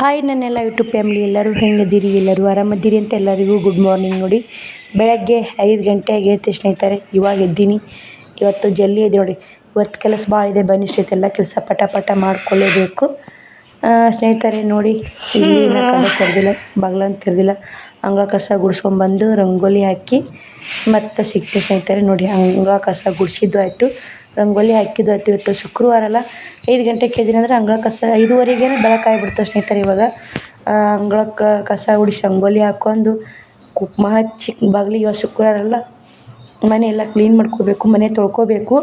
Hi ನನ್ನೆಲ್ಲ YouTube family ಎಲ್ಲರೂ ಹೆಂಗಿದ್ದೀರಿ, ಎಲ್ಲರೂ ಆರಾಮದ್ದೀರಿ ಅಂತ ಎಲ್ಲರಿಗೂ ಗುಡ್ ಮಾರ್ನಿಂಗ್. ನೋಡಿ, ಬೆಳಗ್ಗೆ 5 ಗಂಟೆ ಆಗೈತೆ ಸ್ನೇಹಿತರೆ. ಇವಾಗ ಎದ್ದೀನಿ. ಇವತ್ತು ಜಲ್ದಿ ಎದ್ದು ನೋಡಿ. ಇವತ್ತು ಕೆಲಸ ಭಾಳ ಇದೆ. ಬನ್ನಿ ಸ್ನೇಹಿತರೆ, ಎಲ್ಲ ಕೆಲಸ ಪಟ ಪಟ ಮಾಡ್ಕೊಳ್ಳೇಬೇಕು ಸ್ನೇಹಿತರೆ. ನೋಡಿ, ಇಲ್ಲಿ ಕದ ತೆರೆದಿಲ್ಲ, ಬಾಗ್ಲಂತ ತೆರೆದಿಲ್ಲ. ಅಂಗಳ ಕಸ ಗುಡಿಸ್ಕೊಂಡ್ಬಂದು ರಂಗೋಲಿ ಹಾಕಿ ಮತ್ತು ಸಿಕ್ತು ಸ್ನೇಹಿತರೆ. ನೋಡಿ, ಅಂಗಳ ಕಸ ಗುಡಿಸಿದ್ದು ಆಯಿತು, ರಂಗೋಲಿ ಹಾಕಿದ್ದು ಆಯಿತು. ಇವತ್ತು ಶುಕ್ರವಾರ ಅಲ್ಲ, 5 ಗಂಟೆಗೆ ಎದ್ದೀನಿ ಅಂದರೆ ಅಂಗಳ ಕಸ 5:30ಗೆ ಬೆಳಕಾಗಿಬಿಡ್ತದೆ ಸ್ನೇಹಿತರೆ. ಇವಾಗ ಅಂಗಳಕ್ಕೆ ಕಸ ಗುಡಿಸಿ ರಂಗೋಲಿ ಹಾಕ್ಕೊಂಡು ಕುಕ್ಮ ಹಚ್ಚಿ ಬಾಗಿಲಿಗೆ, ಇವತ್ತು ಶುಕ್ರವಾರ ಅಲ್ಲ, ಮನೆ ಎಲ್ಲ ಕ್ಲೀನ್ ಮಾಡ್ಕೋಬೇಕು, ಮನೆ ತೊಳ್ಕೊಬೇಕು.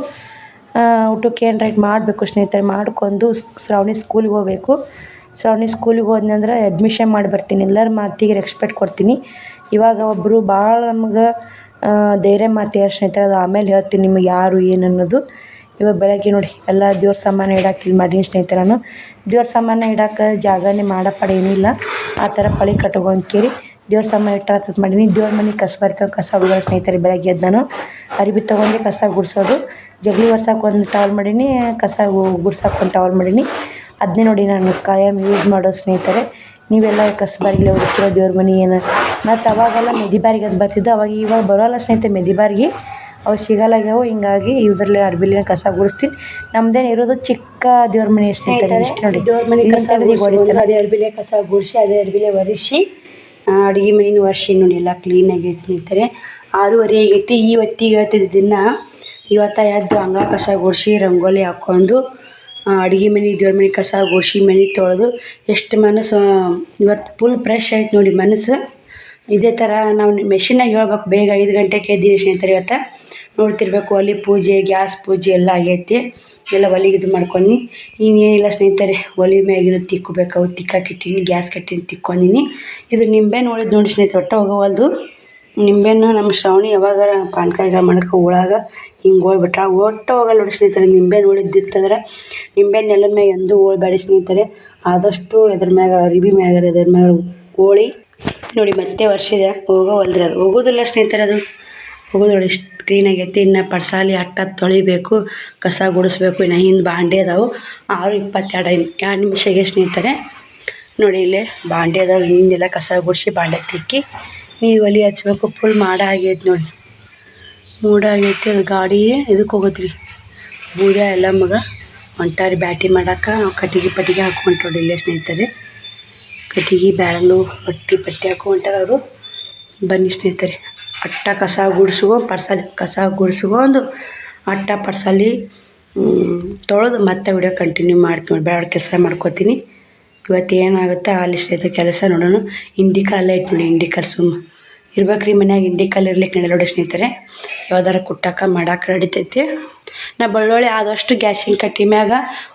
ಊಟಕ್ಕೆ ಏನು ರೈಟ್ ಮಾಡಬೇಕು ಸ್ನೇಹಿತರೆ. ಮಾಡ್ಕೊಂಡು ಶ್ರಾವಣಿ ಸ್ಕೂಲಿಗೆ ಹೋಗಬೇಕು. ಶ್ರಾವಣಿ ಸ್ಕೂಲಿಗೆ ಹೋದ್ನಂದ್ರೆ ಅಡ್ಮಿಷನ್ ಮಾಡಿ ಬರ್ತೀನಿ. ಎಲ್ಲರ ಮಾತಿಗೆ ರೆಸ್ಪೆಕ್ಟ್ ಕೊಡ್ತೀನಿ. ಇವಾಗ ಒಬ್ಬರು ಭಾಳ ನಮ್ಗೆ ಧೈರ್ಯ ಮಾತು ಯಾರು ಸ್ನೇಹಿತರೆ, ಅದು ಆಮೇಲೆ ಹೇಳ್ತೀನಿ ನಿಮಗೆ ಯಾರು ಏನು ಅನ್ನೋದು. ಇವಾಗ ಬೆಳಗ್ಗೆ ನೋಡಿ, ಎಲ್ಲ ದೇವ್ರ ಸಾಮಾನು ಇಡಕ್ಕೆ ಇಲ್ಲಿ ಮಾಡೀನಿ ಸ್ನೇಹಿತರೆ. ನಾನು ದೇವ್ರ ಸಾಮಾನು ಇಡಕ್ಕೆ ಜಾಗನೇ ಮಾಡಪ್ಪಾಡ ಏನಿಲ್ಲ, ಆ ಥರ ಪಳಿ ಕಟ್ಕೊಂಡ್ಕೇರಿ ದೇವ್ರ ಸಾಮಾನು ಇಟ್ಟು ಮಾಡೀನಿ. ದೇವ್ರ ಮನೆ ಕಸ ಬರ್ತವೆ, ಕಸ ಹುಡುಗ ಸ್ನೇಹಿತರೆ. ಬೆಳಗ್ಗೆ ಎದ್ದು ನಾನು ಅರಿವಿ ತೊಗೊಂಡು ಕಸ ಗುಡಿಸೋದು, ಜಗಲಿ ಒರ್ಸಕ್ಕೆ ಒಂದು ಟವಲ್ ಮಾಡೀನಿ, ಕಸ ಗುಡ್ಸಕ್ಕೆ ಒಂದು ಟವಲ್ ಮಾಡೀನಿ. ಅದನ್ನೇ ನೋಡಿ ನಾನು ಕಾಯಂ ಯೂಸ್ ಮಾಡೋದು ಸ್ನೇಹಿತರೆ. ನೀವೆಲ್ಲ ಕಸ ಬಾರಿಗೆ ಹೊಡಿತೀರೋ ದೇವ್ರ ಮನೆ ಏನು. ಮತ್ತು ಅವಾಗೆಲ್ಲ ಮೆದಿ ಬಾರಿಗೆ ಅದು ಬರ್ತಿದ್ದು, ಇವಾಗ ಬರೋಲ್ಲ ಸ್ನೇಹಿತರೆ. ಮೆದಿ ಬಾರಿಗೆ ಅವು ಸಿಗಲ್ಲಾಗ್ಯಾವು. ಹಿಂಗಾಗಿ ಇದರಲ್ಲಿ ಅರ್ಬಿಲಿನ ಕಸ ಗುಡಿಸ್ತೀನಿ. ನಮ್ದೇನು ಇರೋದು ಚಿಕ್ಕ ದೇವ್ರ ಮನೆ ಸ್ನೇಹಿತರೆ. ಇಷ್ಟು ನೋಡಿ, ದೇವ್ರ ಮನೆ ಕಸ ಹೊಡಿತಾರೆ. ಅದೇ ಅರ್ಬಿಲೆ ಕಸ ಗುಡಿಸಿ, ಅದೇ ಅರ್ಬಿಲೆ ಒರೆಸಿ ಅಡುಗೆ ಮನೇನ ಒರೆಸಿ ನೋಡಿ, ಎಲ್ಲ ಕ್ಲೀನಾಗಿ ಸ್ನೇಹಿತರೆ. 6:30 ಆಗೈತಿ. ಈ ಹೊತ್ತಿಗೆ ಹೇಳ್ತಿದ್ದ ದಿನ ಇವತ್ತು ಎದ್ದು ಅಂಗಳ ಕಸ ಗುಡಿಸಿ ರಂಗೋಲಿ ಹಾಕ್ಕೊಂಡು ಅಡುಗೆ ಮನೆ ದೇವ್ರ ಮನೆ ಕಸ ಗುಡಿಸಿ ಮನೆ ತೊಳೆದು ಎಷ್ಟು ಮನಸ್ಸು ಇವತ್ತು ಫುಲ್ ಫ್ರೆಶ್ ಆಯ್ತು ನೋಡಿ ಮನಸ್ಸು. ಇದೇ ಥರ ನಾವು ಮೆಷಿನಾಗ ಹೇಳ್ಬೇಕು. ಬೇಗ 5 ಗಂಟೆಗೆ ಎದ್ದೀನಿ ಸ್ನೇಹಿತರೆ. ಇವತ್ತು ನೋಡ್ತಿರ್ಬೇಕು, ಒಲೆ ಪೂಜೆ, ಗ್ಯಾಸ್ ಪೂಜೆ ಎಲ್ಲ ಆಗೈತಿ. ಎಲ್ಲ ಒಲೆಗೆ ಇದು ಮಾಡ್ಕೊಂಡು ಇನ್ನೇನಿಲ್ಲ ಸ್ನೇಹಿತರೆ. ಒಲೆ ಮ್ಯಾಗಿನ ತಿಕ್ಕಬೇಕು, ಅವು ತಿಕ್ಕಾಕಿಟ್ಟಿನಿ. ಗ್ಯಾಸ್ ಕಟ್ಟಿನ ತಿಕ್ಕೊಂಡಿನಿ. ಇದು ನಿಂಬೆ ನೋಡಿದ್ದು ನೋಡಿ ಸ್ನೇಹಿತರೆ, ಒಟ್ಟು ಹೋಗೋವಲ್ದು. ನಿಂಬೆನ ನಮ್ಮ ಶ್ರಾವಣಿ ಯಾವಾಗಾರ ಪಾನ್ಕಾಯಿಗೆ ಮಾಡ್ಕೊ ಒಳಗ ಹಿಂಗೆ ಹೋಗ್ಬಿಟ್ರೆ ಒಟ್ಟು ಹೋಗಲ್ಲ ನೋಡಿ ಸ್ನೇಹಿತರೆ. ನಿಂಬೆ ನೋಡಿದ್ದಿತ್ತಂದ್ರೆ ನಿಂಬೆ ನೆಲದ ಮ್ಯಾಗ ಎಂದೂ ಹೋಳ್ಬೇಡಿ ಸ್ನೇಹಿತರೆ. ಆದಷ್ಟು ಎದ್ರ ಮ್ಯಾಗ ಅರಿವಿ ಮ್ಯಾಗ ಎದ್ರ ಮ್ಯಾಗ ಹೋಳಿ ನೋಡಿ. ಮತ್ತೆ ವರ್ಷದ ಹೋಗೋವಲ್ದ್ರಿ, ಅದು ಹೋಗೋದಿಲ್ಲ ಸ್ನೇಹಿತರೆ. ಅದು ಹೋಗೋದು ನೋಡಿ, ಇಷ್ಟು ಕ್ಲೀನಾಗೈತಿ. ಇನ್ನು ಪಡ್ಸಾಲಿ ಅಟ್ಟ ತೊಳಿಬೇಕು, ಕಸ ಗುಡಿಸ್ಬೇಕು. ಇನ್ನು ಹಿಂದೆ ಬಾಂಡೆ ಅದಾವೆ 6:22 2 ನಿಮಿಷಗೆ ಸ್ನೇಹಿತರೆ. ನೋಡಿ, ಇಲ್ಲೇ ಬಾಂಡೆ ಅದಾವೆ. ಹಿಂದೆಲ್ಲ ಕಸ ಗುಡಿಸಿ ಬಾಂಡೆ ತಿಕ್ಕಿ ನೀರು ಒಲೆ ಹಚ್ಬೇಕು. ಫುಲ್ ಮಾಡ ಆಗೈತಿ ನೋಡಿ, ಮೂಡ ಆಗೈತಿ. ಅದು ಗಾಡಿ ಇದಕ್ಕೆ ಹೋಗೋದ್ರಿ, ಬೂದ ಎಲ್ಲ ಮಗ ಹೊಂಟಾರಿ ಬ್ಯಾಟಿ ಮಾಡೋಕೆ. ಕಟ್ಟಿಗೆ ಪಟ್ಟಿಗೆ ಹಾಕ್ಕೊಂಡ್ರಿ ಇಲ್ಲೇ ಸ್ನೇಹಿತರೆ. ಕಟ್ಟಿಗೆ ಬ್ಯಾರಲು ಪಟ್ಟಿ ಹಾಕೊಂಟಾರ ಅವರು. ಬನ್ನಿ ಸ್ನೇಹಿತರೆ, ಅಟ್ಟ ಕಸ ಗುಡಿಸ್ಕೊಂಡು ಪರ್ಸಲಿ ಕಸ ಗುಡಿಸ್ಕೊಂಡು ಅಟ್ಟ ಪರ್ಸಲಿ ತೊಳೆದು ಮತ್ತೆ ವಿಡಿಯೋ ಕಂಟಿನ್ಯೂ ಮಾಡ್ತೀನಿ. ಬೇಡ ಕೆಲಸ ಮಾಡ್ಕೋತೀನಿ. ಇವತ್ತು ಏನಾಗುತ್ತೆ ಅಲ್ಲಿ ಸ್ನೇಹಿತರೆ ಕೆಲಸ ನೋಡೋಣ. ಇಂಡಿಕಲ್ ಐತೆ ನೋಡಿ, ಇಂಡಿಕಲ್ ಸುಮ್ಮ ಇರ್ಬೇಕ್ರಿ ಮನ್ಯಾಗ. ಇಂಡಿಕಲ್ ಇರ್ಲಿಕ್ಕೆ ನಡೆಯಲ್ಲ ನೋಡಿ ಸ್ನೇಹಿತರೆ. ಯಾವ್ದಾರ ಕುಟ್ಟಕ್ಕೆ ಮಾಡಕ್ಕೆ ನಡಿತೈತಿ. ನಾ ಬೆಳ್ಳುಳ್ಳಿ ಆದಷ್ಟು ಗ್ಯಾಸಿನ ಕಟ್ಟಿ ಮ್ಯಾಗ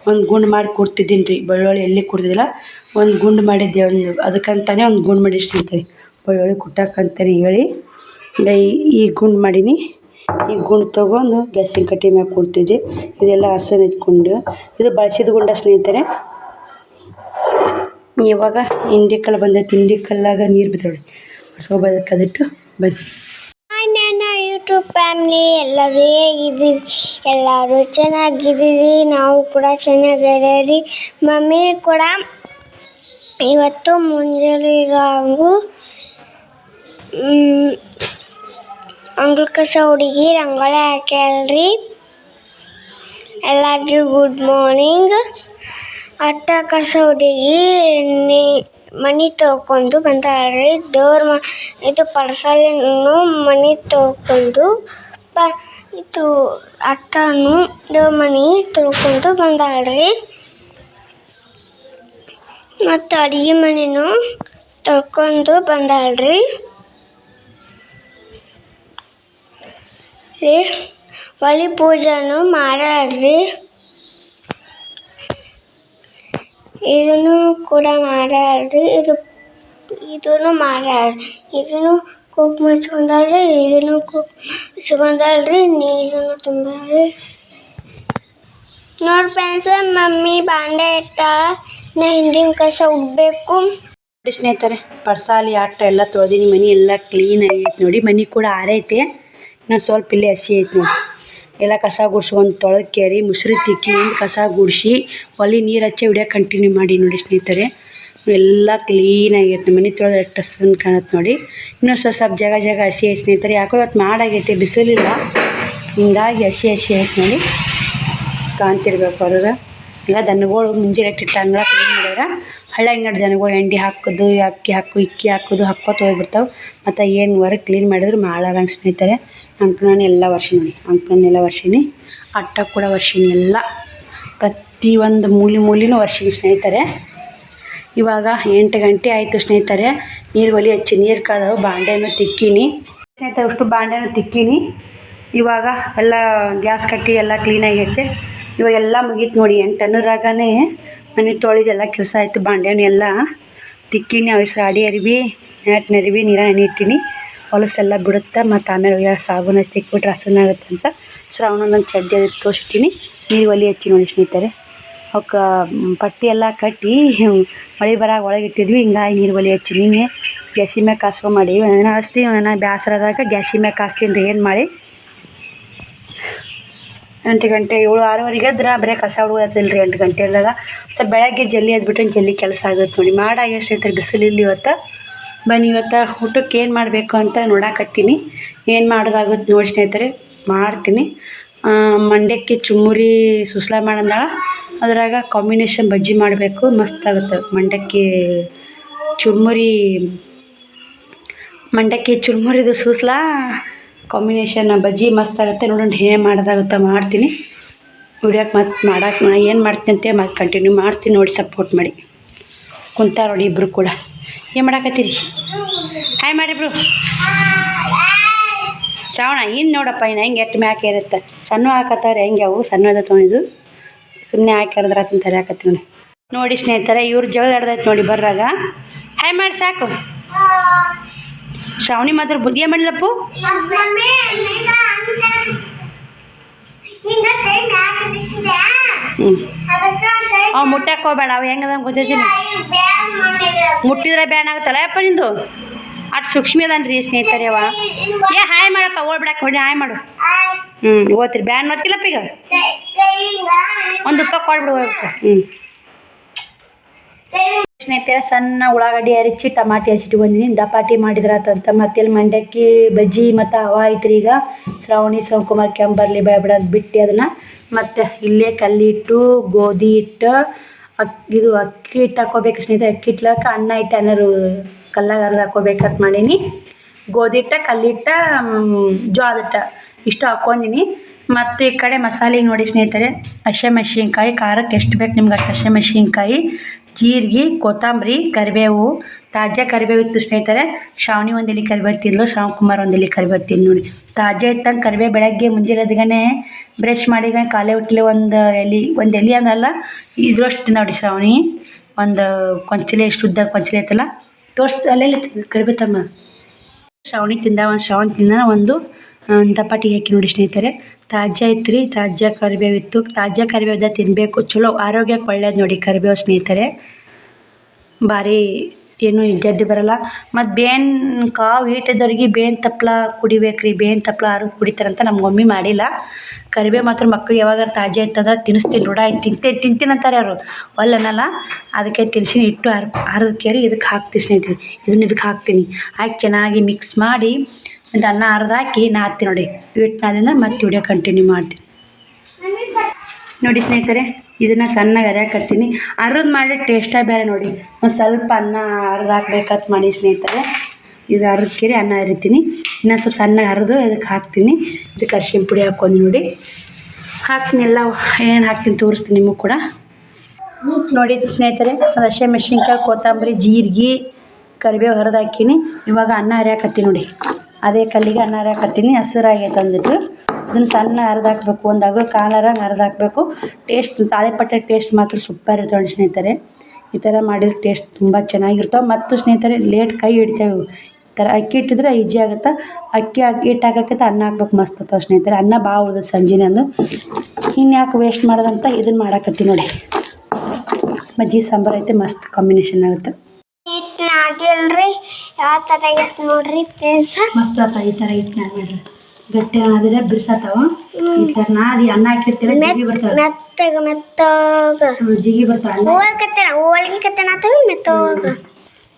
ಒಂದು ಗುಂಡು ಮಾಡಿ ಕೊಡ್ತಿದ್ದೀನಿ ರೀ. ಬೆಳ್ಳುಳ್ಳಿ ಎಲ್ಲಿ ಕೊಡ್ತಿದ್ದಿಲ್ಲ, ಒಂದು ಗುಂಡು ಮಾಡಿದ್ದೆ. ಅದಕ್ಕಂತಾನೆ ಒಂದು ಗುಂಡು ಮಾಡಿ ಸ್ನೇಹಿತರೆ, ಬೆಳ್ಳುಳ್ಳಿ ಕುಟ್ಟಕ್ಕಂತಾನೆ ಹೇಳಿ ಈ ಗುಂಡು ಮಾಡೀನಿ. ಈ ಗುಂಡು ತೊಗೊಂಡು ಗ್ಯಾಸಿನ ಕಟ್ಟಿ ಮ್ಯಾಗ ಕೊಡ್ತಿದ್ದೆ. ಇದೆಲ್ಲ ಹಸನ್ ಎತ್ಕೊಂಡು ಇದು ಬಳಸಿದ ಗುಂಡ ಸ್ನೇಹಿತರೆ. ಇವಾಗ ಇಂಡಿಕಲ್ ಬಂದೈತಿ. ಇಂಡಿಕಲ್ಲಾಗ ನೀರು ಬಿದ್ದೋಳಿ ಸೋಬದಕ್ಕೆ ಅದಿಟ್ಟು ಬನ್ನಿ. ನನ್ನ ಯೂಟ್ಯೂಬ್ ಫ್ಯಾಮಿಲಿ ಎಲ್ಲರೂ ಹೇಗಿದ್ದೀವಿ? ಎಲ್ಲರೂ ಚೆನ್ನಾಗಿದ್ದೀವಿ. ನಾವು ಕೂಡ ಚೆನ್ನಾಗಿದ್ದೀವಿ. ಮಮ್ಮಿ ಕೂಡ ಇವತ್ತು ಮುಂಜಾನೆ ಅಂಗಳ ಕಸ ಹುಡುಗಿ ರಂಗೋಲಿ ಹಾಕ್ಯಾಳ್ರಿ. ಎಲ್ಲರಿಗೂ ಗುಡ್ ಮಾರ್ನಿಂಗ್. ಅಟ್ಟ ಕಸ ಹುಡುಗಿ ಮನೆ ತೊಳ್ಕೊಂಡು ಬಂದಾಳ್ರಿ. ದೇವ್ರ ಇದು ಪರ್ಸಲಿನೂ ಮನೆ ತೊಳ್ಕೊಂಡು ಇದು ಅಟ್ಟನು ದೇವ್ರ ಮನೆ ತೊಳ್ಕೊಂಡು ಬಂದಾಳ್ರಿ. ಮತ್ತು ಅಡುಗೆ ಮನೆಯೂ ತೊಳ್ಕೊಂಡು ಬಂದಾಳ್ರಿ. ಒಲೆ ಪೂಜೆನೂ ಮಾಡ್ಯಾಳ್ರಿ. ಇದನ್ನು ಕೂಡ ಮಾಡ್ಯಾಳ್ರಿ. ಇದನ್ನು ಮಾಡ್ಯಾಳ್ರಿ. ಇದನ್ನು ಕುಕ್ ಹಚ್ಕೊಂಡಾಳ್ರಿ. ಇದನ್ನು ಕುಕ್ ಹಚ್ಕೊಂಡಾಳ್ರಿ. ನೀರನ್ನು ತುಂಬಾಳ್ರಿ. ನೋಡಿ ಫ್ರೆಂಡ್ಸ್, ಮಮ್ಮಿ ಬಾಂಡೆ ಇಟ್ಟ ಹಿಂದಿನ ಕಸ ಉಡ್ಬೇಕು ನೋಡಿ ಸ್ನೇಹಿತರೆ. ಪರ್ಸಾಲಿ ಅಟ್ಟ ಎಲ್ಲ ತೊಳೆದೀನಿ. ಮನೆ ಎಲ್ಲ ಕ್ಲೀನ್ ಆಗೈತೆ ನೋಡಿ. ಮನೆ ಕೂಡ ಆರೈತೆ, ಇನ್ನೊಂದು ಸ್ವಲ್ಪ ಇಲ್ಲೇ ಹಸಿ ಐತೆ ನೋಡಿ. ಎಲ್ಲ ಕಸ ಗುಡ್ಸ್ಕೊಂಡು ತೊಳೆದ್ಕೇರಿ ಮುಸ್ರಿ ತಿಕ್ಕಿ ಕಸ ಗುಡಿಸಿ ಒಲೆ ನೀರು ಹಚ್ಚಿ ವಿಡಿಯೋ ಕಂಟಿನ್ಯೂ ಮಾಡಿ ನೋಡಿ ಸ್ನೇಹಿತರೆ. ಎಲ್ಲ ಕ್ಲೀನಾಗೈತೆ ಮನೆ ತೊಳೆದ್ರೆ ಎಷ್ಟು ಹಸ್ರನ್ ಕಾಣುತ್ತೆ ನೋಡಿ. ಇನ್ನೂ ಸ್ವಲ್ಪ ಜಾಗ ಹಸಿ ಐತೆ ಸ್ನೇಹಿತರೆ. ಯಾಕೋ ಇವತ್ತು ಮಾಡಾಗೈತೆ, ಬಿಸಿಲಿಲ್ಲ, ಹಿಂಗಾಗಿ ಹಸಿ ಐತೆ ನೋಡಿ. ಕಾಣ್ತಿರ್ಬೇಕು ಅವ್ರಿಗೆ. ಈಗ ದನಗಳು ಮುಂಜಾನೆ ಇಟ್ಟಿಟ್ಟು ಅಂಗಳ ಕ್ಲೀನ್ ಮಾಡಿದ್ರೆ ಹಳ್ಳ ಹಿಂಗಡೆ ಜನಗಳು ಎಂಡಿ ಹಾಕೋದು, ಇಕ್ಕಿ ಹಾಕೋದು ಹಾಕ್ಕೋತ ಹೋಗ್ಬಿಡ್ತಾವೆ. ಮತ್ತು ಏನು ಹೊರಗೆ ಕ್ಲೀನ್ ಮಾಡಿದ್ರು ಮಾಡಾರಂಗೆ ಸ್ನೇಹಿತರೆ. ಅಂಕಣನ ಎಲ್ಲ ವರ್ಷಿ ನೋಡಿ, ಅಂಕಣನೆಲ್ಲ ವರ್ಷಿನಿ, ಅಟ್ಟ ಕೂಡ ವರ್ಷಿನಿ, ಎಲ್ಲ ಪ್ರತಿಯೊಂದು ಮೂಲೆನೂ ವರ್ಷಿನಿ ಸ್ನೇಹಿತರೆ. ಇವಾಗ 8 ಗಂಟೆ ಆಯಿತು ಸ್ನೇಹಿತರೆ. ನೀರು ಒಲೆ ಹಚ್ಚಿ ನೀರು ಕಾದವು, ಬಾಂಡೆನೂ ತಿಕ್ಕೀನಿ ಸ್ನೇಹಿತರೆ. ಅಷ್ಟು ಬಾಂಡೆನೂ ತಿಕ್ಕೀನಿ. ಇವಾಗ ಎಲ್ಲ ಗ್ಯಾಸ್ ಕಟ್ಟಿ ಎಲ್ಲ ಕ್ಲೀನಾಗೈತೆ. ಇವಾಗ ಎಲ್ಲ ಮುಗೀತು ನೋಡಿ. 8 ಅನ್ನೋರಾಗನೇ ಮನೆ ತೊಳೆದೆಲ್ಲ ಕೆಲಸ ಆಯಿತು. ಬಾಂಡೆನೂ ಎಲ್ಲ ತಿಕ್ಕೀನಿ. ಅವು ಸಾಡಿ ಅರಿವಿ, ನ್ಯಾಟಿನ ಅರಿವಿ ನೀರ ನೆನಿಟ್ಟಿನಿ. ಹೊಲಸೆಲ್ಲ ಬಿಡುತ್ತೆ. ಮತ್ತು ಆಮೇಲೆ ಸಾಬೂನು ಹಚ್ಚಿ ತಿಕ್ಬಿಟ್ರೆ ಹಸನಾಗುತ್ತೆ ಅಂತ ಶ್ರಾವಣದೊಂದು ಚಡ್ಡಿ ಅದಕ್ಕೆ ತೋರಿಸಿಟ್ಟಿನಿ. ನೀರು ಒಲೆ ಹಚ್ಚಿ ನೋಡಿ ಸ್ನೇಹಿತರೆ. ಅವಕ್ಕೆ ಪಟ್ಟಿ ಎಲ್ಲ ಕಟ್ಟಿ ಮಳೆ ಬರಾಗ ಒಳಗಿಟ್ಟಿದ್ವಿ. ಹಿಂಗಾಗಿ ನೀರು ಒಲೆ ಹಚ್ಚಿ ನೀನೆ ಗ್ಯಾಸಿ ಮ್ಯಾಗ ಕಾಸ್ಕೊಂಡ್ ಒಂದಿನ ಹಚ್ತೀನಿ, ಒಂದಿನ ಬೇಸರದಾಗ ಗ್ಯಾಸಿ ಮ್ಯಾಗ ಕಾಸ್ತೀನಿ ರೀ. ಏನು ಮಾಡಿ 8 ಗಂಟೆ 7-6ವರೆಗೆ ಎದ್ರೆ ಬರೀ ಕಸ ಹುಡುಗೋದಿಲ್ಲ ರೀ. 8 ಗಂಟೆದಾಗ ಸ್ವಲ್ಪ ಬೆಳಗ್ಗೆ ಜಲ್ದಿ ಎದ್ಬಿಟ್ರೆ ಜಲ್ದಿ ಕೆಲಸ ಆಗುತ್ತೆ ನೋಡಿ. ಮಾಡಾಗ ಸ್ನೇಹಿತರೆ ಬಿಸಿಲಿಲ್ಲ ಇವತ್ತು. ಬನ್ನಿ ಇವತ್ತು ಊಟಕ್ಕೆ ಏನು ಮಾಡಬೇಕು ಅಂತ ನೋಡಾಕತ್ತೀನಿ. ಏನು ಮಾಡೋದಾಗುತ್ತೆ ನೋಡಿ ಸ್ನೇಹಿತರೆ, ಮಾಡ್ತೀನಿ. ಮಂಡ್ಯಕ್ಕೆ ಚುಮ್ಮರಿ ಸುಸ್ಲಾ ಮಾಡಂದಾಳ. ಅದ್ರಾಗ ಕಾಂಬಿನೇಷನ್ ಬಜ್ಜಿ ಮಾಡಬೇಕು, ಮಸ್ತಾಗುತ್ತೆ. ಮಂಡ್ಯಕ್ಕೆ ಚುರ್ಮುರಿದು ಸೂಸ್ಲಾ ಕಾಂಬಿನೇಷನ್ ಬಜ್ಜಿ ಮಸ್ತಾಗುತ್ತೆ. ನೋಡೋಣ ಏನು ಮಾಡೋದಾಗುತ್ತೆ, ಮಾಡ್ತೀನಿ. ವಿಡಿಯೋಕ್ಕೆ ಮತ್ತೆ ಏನು ಮಾಡ್ತೀನಿ ಅಂತ ಮತ್ತೆ ಕಂಟಿನ್ಯೂ ಮಾಡ್ತೀನಿ ನೋಡಿ. ಸಪೋರ್ಟ್ ಮಾಡಿ. ಕುಂತಾರ ನೋಡಿ ಇಬ್ಬರು ಕೂಡ. ಏನು ಮಾಡಾಕತ್ತೀರಿ? ಹಾಯ್ ಮಾಡಿಬ್ರು. ಶ್ರಾವಣ ಇನ್ನು ನೋಡಪ್ಪ, ಇನ್ನು ಹೆಂಗೆ ಎಟ್ಟು ಮ್ಯಾಕೆ ಇರುತ್ತೆ. ಸಣ್ಣ ಹಾಕತ್ತಾರೆ ಹೆಂಗೆ ಅವು ಸಣ್ಣದ ತೊಗೊಂಡಿದ್ದು ಸುಮ್ಮನೆ ಹಾಕಿ ಕರೆದ್ರೆ ತಿಂತಾರೆ ಹಾಕತ್ತಿ ನೋಡಿ. ನೋಡಿ ಸ್ನೇಹಿತರೆ, ಇವ್ರು ಜಗಳ ಆಡ್ದೈತೆ ನೋಡಿ ಬರ್ರಾಗ. ಹಾಯ್ ಮಾಡಿ ಸಾಕು. ಶ್ರಾವಣಿ ಮಾತ್ರ ಬುದ್ಧಿಯ ಮಾಡಿಲ್ಲಪ್ಪು. ಮುಟ್ಟಕ್ಕೆ ಹೋಗ್ಬೇಡ, ಅವು ಹೆಂಗದ ಗೊತ್ತೈತೀನಿ. ಮುಟ್ಟಿದ್ರೆ ಬ್ಯಾನ್ ಆಗುತ್ತಲ್ಲ ಯಪ್ಪ ನಿಂದು. ಅಷ್ಟು ಸೂಕ್ಷ್ಮ ಅದನ್ರಿ ಸ್ನೇಹಿತರೆ ಅವ. ಹಾಯ್ ಮಾಡಪ್ಪ, ಓಡ್ಬಿಡಕ್ಕೆ ಹೊಡಿ, ಹಾಯ್ ಮಾಡು. ಓದ್ತೀರಿ ಬ್ಯಾನ್ ಓದ್ತಿಲ್ಲಪ್ಪ. ಈಗ ಒಂದು ರೂಪಾಯಿ ಕೊಡ್ಬಿಡು ಹೋಗ್ಬಿಟ್ಟು. ಸ್ನೇಹಿತರೆ, ಸಣ್ಣ ಉಳ್ಳಾಗಡ್ಡಿ ಹರಿಚಿ ಟಮಾಟಿ ಹಚ್ಚಿಟ್ಟು ಬಂದಿನಿ. ದಪಾಟಿ ಮಾಡಿದ್ರಾತಂತ. ಮತ್ತೆಲ್ಲಿ ಮಂಡ್ಯಕ್ಕೆ ಬಜ್ಜಿ ಮತ್ತು ಹವಾ ಐತ್ರಿ. ಈಗ ಶ್ರಾವಣಿ ಶಿವಕುಮಾರ್ ಕೆಂಬರ್ಲಿ ಬಿಡೋದು ಬಿಟ್ಟು ಅದನ್ನು ಮತ್ತು ಇಲ್ಲೇ ಕಲ್ಲಿಟ್ಟು ಗೋಧಿ ಹಿಟ್ಟು ಇದು ಅಕ್ಕಿ ಹಿಟ್ಟು ಹಾಕ್ಕೋಬೇಕು ಸ್ನೇಹಿತರೆ. ಅಕ್ಕಿ ಹಿಟ್ಲಕ್ಕ ಅನ್ನ ಹಿಟ್ಟು ಅನ್ನೋರು ಕಲ್ಲಾಗ ಅರ್ದು ಹಾಕ್ಕೋಬೇಕಂತ ಮಾಡೀನಿ. ಗೋಧಿ ಹಿಟ್ಟು, ಕಲ್ಲಿಟ್ಟು, ಜೋಳದ ಹಿಟ್ಟು ಇಷ್ಟು ಹಾಕ್ಕೊಂಡಿನಿ. ಮತ್ತು ಈ ಕಡೆ ಮಸಾಲೆಗೆ ನೋಡಿ ಸ್ನೇಹಿತರೆ, ಹಸಿಮೆಣ್ಸಿನ್ಕಾಯಿ, ಖಾರಕ್ಕೆ ಎಷ್ಟು ಬೇಕು ನಿಮ್ಗೆ ಅಷ್ಟು ಹಸಿಮೆಣ್ಸಿನ್ಕಾಯಿ, ಜೀರಿಗೆ, ಕೊತ್ತಂಬರಿ, ಕರಿಬೇವು, ತಾಜಾ ಕರಿಬೇವು ಇತ್ತು ಸ್ನೇಹಿತರೆ. ಶ್ರಾವಣಿ ಒಂದು ಎಲೆ ಕರಿಬೇವು ತಿಂದು, ಶ್ರಾವಣಕುಮಾರ್ ಒಂದು ಎಲೆ ಕರಿಬೇವು ತಿಂದು ನೋಡಿ. ತಾಜಾ ಇತ್ತಂಗೆ ಕರಿಬೇವು ಬೆಳಗ್ಗೆ ಮುಂಜಾನೆ ಎದ್ಗನೆ ಬ್ರಷ್ ಮಾಡಿದ ಕಾಲೇ ಹೊಟ್ಟಲೆ ಒಂದು ಎಲೆ ಅಂದಲ್ಲ ಇದ್ರಷ್ಟು ನೋಡಿ. ಶ್ರಾವಣಿ ಒಂದು ಕೊಂಚಲೆ ಎಷ್ಟು ಉದ್ದ ಕೊಂಚಲೆ ಐತಲ್ಲ ಅಲ್ಲೆಲ್ಲ ಕರಿಬೇವು ತಮ್ಮ. ಶ್ರಾವಣಿ ತಿಂದ ಒಂದು ದಪಾಟಿ ಹಾಕಿ ನೋಡಿ ಸ್ನೇಹಿತರೆ. ತಾಜಾ ಇತ್ತು ರೀ, ತಾಜಾ ಕರಿಬೇವು ಇತ್ತು. ತಾಜಾ ಕರಿಬೇವ್ದ ತಿನ್ನಬೇಕು, ಚಲೋ ಆರೋಗ್ಯಕ್ಕೆ ಒಳ್ಳೇದು ನೋಡಿ ಕರಿಬೇವು ಸ್ನೇಹಿತರೆ. ಭಾರಿ ಏನು ಜಡ್ಡಿ ಬರೋಲ್ಲ. ಮತ್ತು ಬೇನ್ ಕಾವು ಈಟಿದವ್ರಿಗೆ ಬೇನ್ ತಪ್ಪಲ ಕುಡಿಬೇಕು ರೀ. ಬೇನ್ ತಪ್ಪಲ ಯಾರು ಕುಡಿತಾರಂತ ನಮ್ಮ ಮಮ್ಮಿ ಮಾಡಿಲ್ಲ. ಕರಿಬೇವು ಮಾತ್ರ ಮಕ್ಳಿಗೆ ಯಾವಾಗಾರು ತಾಜಾ ಇತ್ತಂದ್ರೆ ತಿನ್ನಿಸ್ತೀನಿ. ರೂಢ ಆಯ್ತು ತಿಂತೀನಿ ಅಂತಾರೆ ಅವರು, ಒಲ್ಲನಲ್ಲ. ಅದಕ್ಕೆ ತಿನ್ಸಿನಿ. ಇಟ್ಟು ಅರ್ಧ ಕೇರಿ ಇದಕ್ಕೆ ಹಾಕ್ತೀನಿ ಸ್ನೇಹಿತರೆ. ಇದಕ್ಕೆ ಹಾಕ್ತೀನಿ. ಹಾಕಿ ಚೆನ್ನಾಗಿ ಮಿಕ್ಸ್ ಮಾಡಿ ಒಂದು ಅನ್ನ ಅರ್ಧ ಹಾಕಿ ನಾದ್ತೀನಿ ನೋಡಿ. ಹಿಟ್ಟು ನಾದಿಂದ ಮತ್ತೆ ವಿಡಿಯೋ ಕಂಟಿನ್ಯೂ ಮಾಡ್ತೀನಿ ನೋಡಿ ಸ್ನೇಹಿತರೆ. ಇದನ್ನು ಸಣ್ಣಗೆ ಅರಿಯಾಕತ್ತೀನಿ. ಅರ್ದು ಮಾಡಿ ಟೇಸ್ಟೇ ಬೇರೆ ನೋಡಿ. ಒಂದು ಸ್ವಲ್ಪ ಅನ್ನ ಅರ್ದು ಹಾಕ್ಬೇಕಂತ ಮಾಡಿ ಸ್ನೇಹಿತರೆ. ಇದು ಅರ್ಧ ಕೇರಿ ಅನ್ನ ಅರಿತೀನಿ. ಇನ್ನೂ ಸ್ವಲ್ಪ ಸಣ್ಣಗೆ ಅರ್ದು ಇದಕ್ಕೆ ಹಾಕ್ತೀನಿ. ಇದಕ್ಕೆ ಅರಿಶಿನ ಪುಡಿ ಹಾಕ್ಕೊಂಡು ನೋಡಿ ಹಾಕ್ತೀನಿ. ಎಲ್ಲ ಏನು ಹಾಕ್ತೀನಿ ತೋರಿಸ್ತೀನಿ ನಿಮಗೆ ಕೂಡ ನೋಡಿ ಸ್ನೇಹಿತರೆ. ಅದು ಹಸಿಮೆಣ್ಸಿನ್ಕಾಯಿ, ಕೊತ್ತಂಬರಿ, ಜೀರಿಗೆ, ಕರಿಬೇವು ಹರಿದು ಹಾಕೀನಿ. ಇವಾಗ ಅನ್ನ ಅರಿಯಾಕತ್ತೀನಿ ನೋಡಿ. ಅದೇ ಕಲ್ಲಿಗೆ ಅನ್ನ ಅರಿಯಾಕತ್ತೀನಿ. ಹಸಿರಾಗೈತೆ ಅಂದಿಟ್ಟು ಇದನ್ನು ಸಣ್ಣ ಅರ್ದು ಹಾಕಬೇಕು. ಒಂದು ಅಗಲ ಕಾಲರಂಗೆ ಅರ್ದು ಹಾಕಬೇಕು. ಟೇಸ್ಟ್ ತಾಳಿಪಟ್ಟೆ ಟೇಸ್ಟ್ ಮಾತ್ರ ಸೂಪರ್ ಇರ್ತಾವೆ ಸ್ನೇಹಿತರೆ. ಈ ಥರ ಮಾಡಿದ್ರೆ ಟೇಸ್ಟ್ ತುಂಬ ಚೆನ್ನಾಗಿರ್ತಾವೆ. ಮತ್ತು ಸ್ನೇಹಿತರೆ ಲೇಟ್ ಕೈ ಹಿಡಿತೇವೆ. ಈ ಥರ ಅಕ್ಕಿ ಇಟ್ಟಿದ್ರೆ ಈಜಿ ಆಗುತ್ತೆ. ಅಕ್ಕಿ ಹಿಟ್ಟು ಹಾಕೋಕ್ಕಿಂತ ಅನ್ನ ಹಾಕ್ಬೇಕು, ಮಸ್ತ್ ಆಗ್ತಾವೆ ಸ್ನೇಹಿತರೆ. ಅನ್ನ ಭಾಳ ಉಳಿದ ಸಂಜೆನೆ ಅಂದು ಇನ್ಯಾಕೆ ವೇಸ್ಟ್ ಮಾಡೋದಂತ ಇದನ್ನು ಮಾಡಾಕತ್ತೀನಿ ನೋಡಿ. ಬಜ್ಜಿ ಸಾಂಬಾರು ಐತೆ, ಮಸ್ತ್ ಕಾಂಬಿನೇಷನ್ ಆಗುತ್ತೆ. ನಾದಿಲ್ರಿ ಯಾವ ಥರ ಆಗೈತೆ ನೋಡ್ರಿ ಪ್ಲೇಸ್. ಮಸ್ತ್ ಆತ ಈ ಥರ ಹಿಟ್ಟು ನಾದ್ಬಿಡ್ರಿ. ಗಟ್ಟಿ ಆದರೆ ಬಿರ್ಸತ್ತಾವ ಈ ಥರ ನಾದಿ ಅನ್ನ ಹಾಕಿರ್ತೀರ ಜಿಗಿ ಬರ್ತಾವ ಜಿಗಿ ಬರ್ತಾವ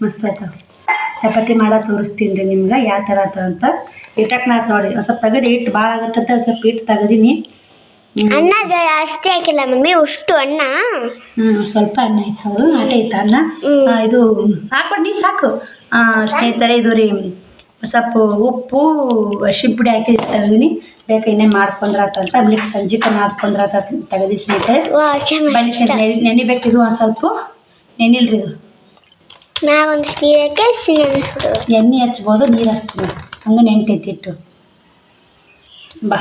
ಮಸ್ತ್ ಆಯ್ತಾವ ಚಪಾತಿ ಮಾಡೋದು ತೋರಿಸ್ತೀನಿ ರೀ ನಿಮ್ಗೆ ಯಾವ ಥರ ಆತಾವ ಅಂತ ಇಟ್ಟಕ್ಕೆ ನಾತ್ ನೋಡಿರಿ ಒಂದು ಸ್ವಲ್ಪ ತೆಗೆದು ಇಟ್ಟು ಭಾಳ ಆಗತ್ತಂತ ಸ್ವಲ್ಪ ಇಟ್ಟು ತೆಗೆದೀನಿ ಅನ್ನ ಜಾಸ್ತಿ ಹಾಕಿಲ್ಲ ಮಮ್ಮಿ ಅಷ್ಟು ಅನ್ನ ಸ್ವಲ್ಪ ಅನ್ನ ಇತ್ತವರು ಆಟ ಇತ್ತು ಅನ್ನ ಇದು ಹಾಕ್ಬಿಟ್ಟು ನೀರು ಸಾಕು ಸ್ನೇಹಿತರೆ ಇದು ರೀ ಸ್ವಲ್ಪ ಉಪ್ಪು ಅರಿಶಿನ ಪುಡಿ ಹಾಕಿ ತೆಗೆದೀನಿ ಬೇಕಾ ಇನ್ನೇ ಮಾಡ್ಕೊಂಡ್ರಾತಂತ ಆಮೇಲೆ ಸಂಜೆಗೆ ಮಾಡ್ಕೊಂಡ್ರಾತ ತೆಗೆದಿ ಸ್ನೇಹಿತರೆ ಬನ್ನಿ ಸ್ನೇಹಿತರೆ ನೆನಿಬೇಕಿದು ಒಂದು ಸ್ವಲ್ಪ ನೆನಿಲ್ರಿ ಇದು ನಾವೊಂದಿಷ್ಟು ನೀರು ಹಾಕಿ ಎಣ್ಣೆ ಹಚ್ಬೋದು ನೀರು ಹಚ್ತೀವಿ ಹಂಗೆ ನೆನ್ತೈತಿ ಇಟ್ಟು ಬಾ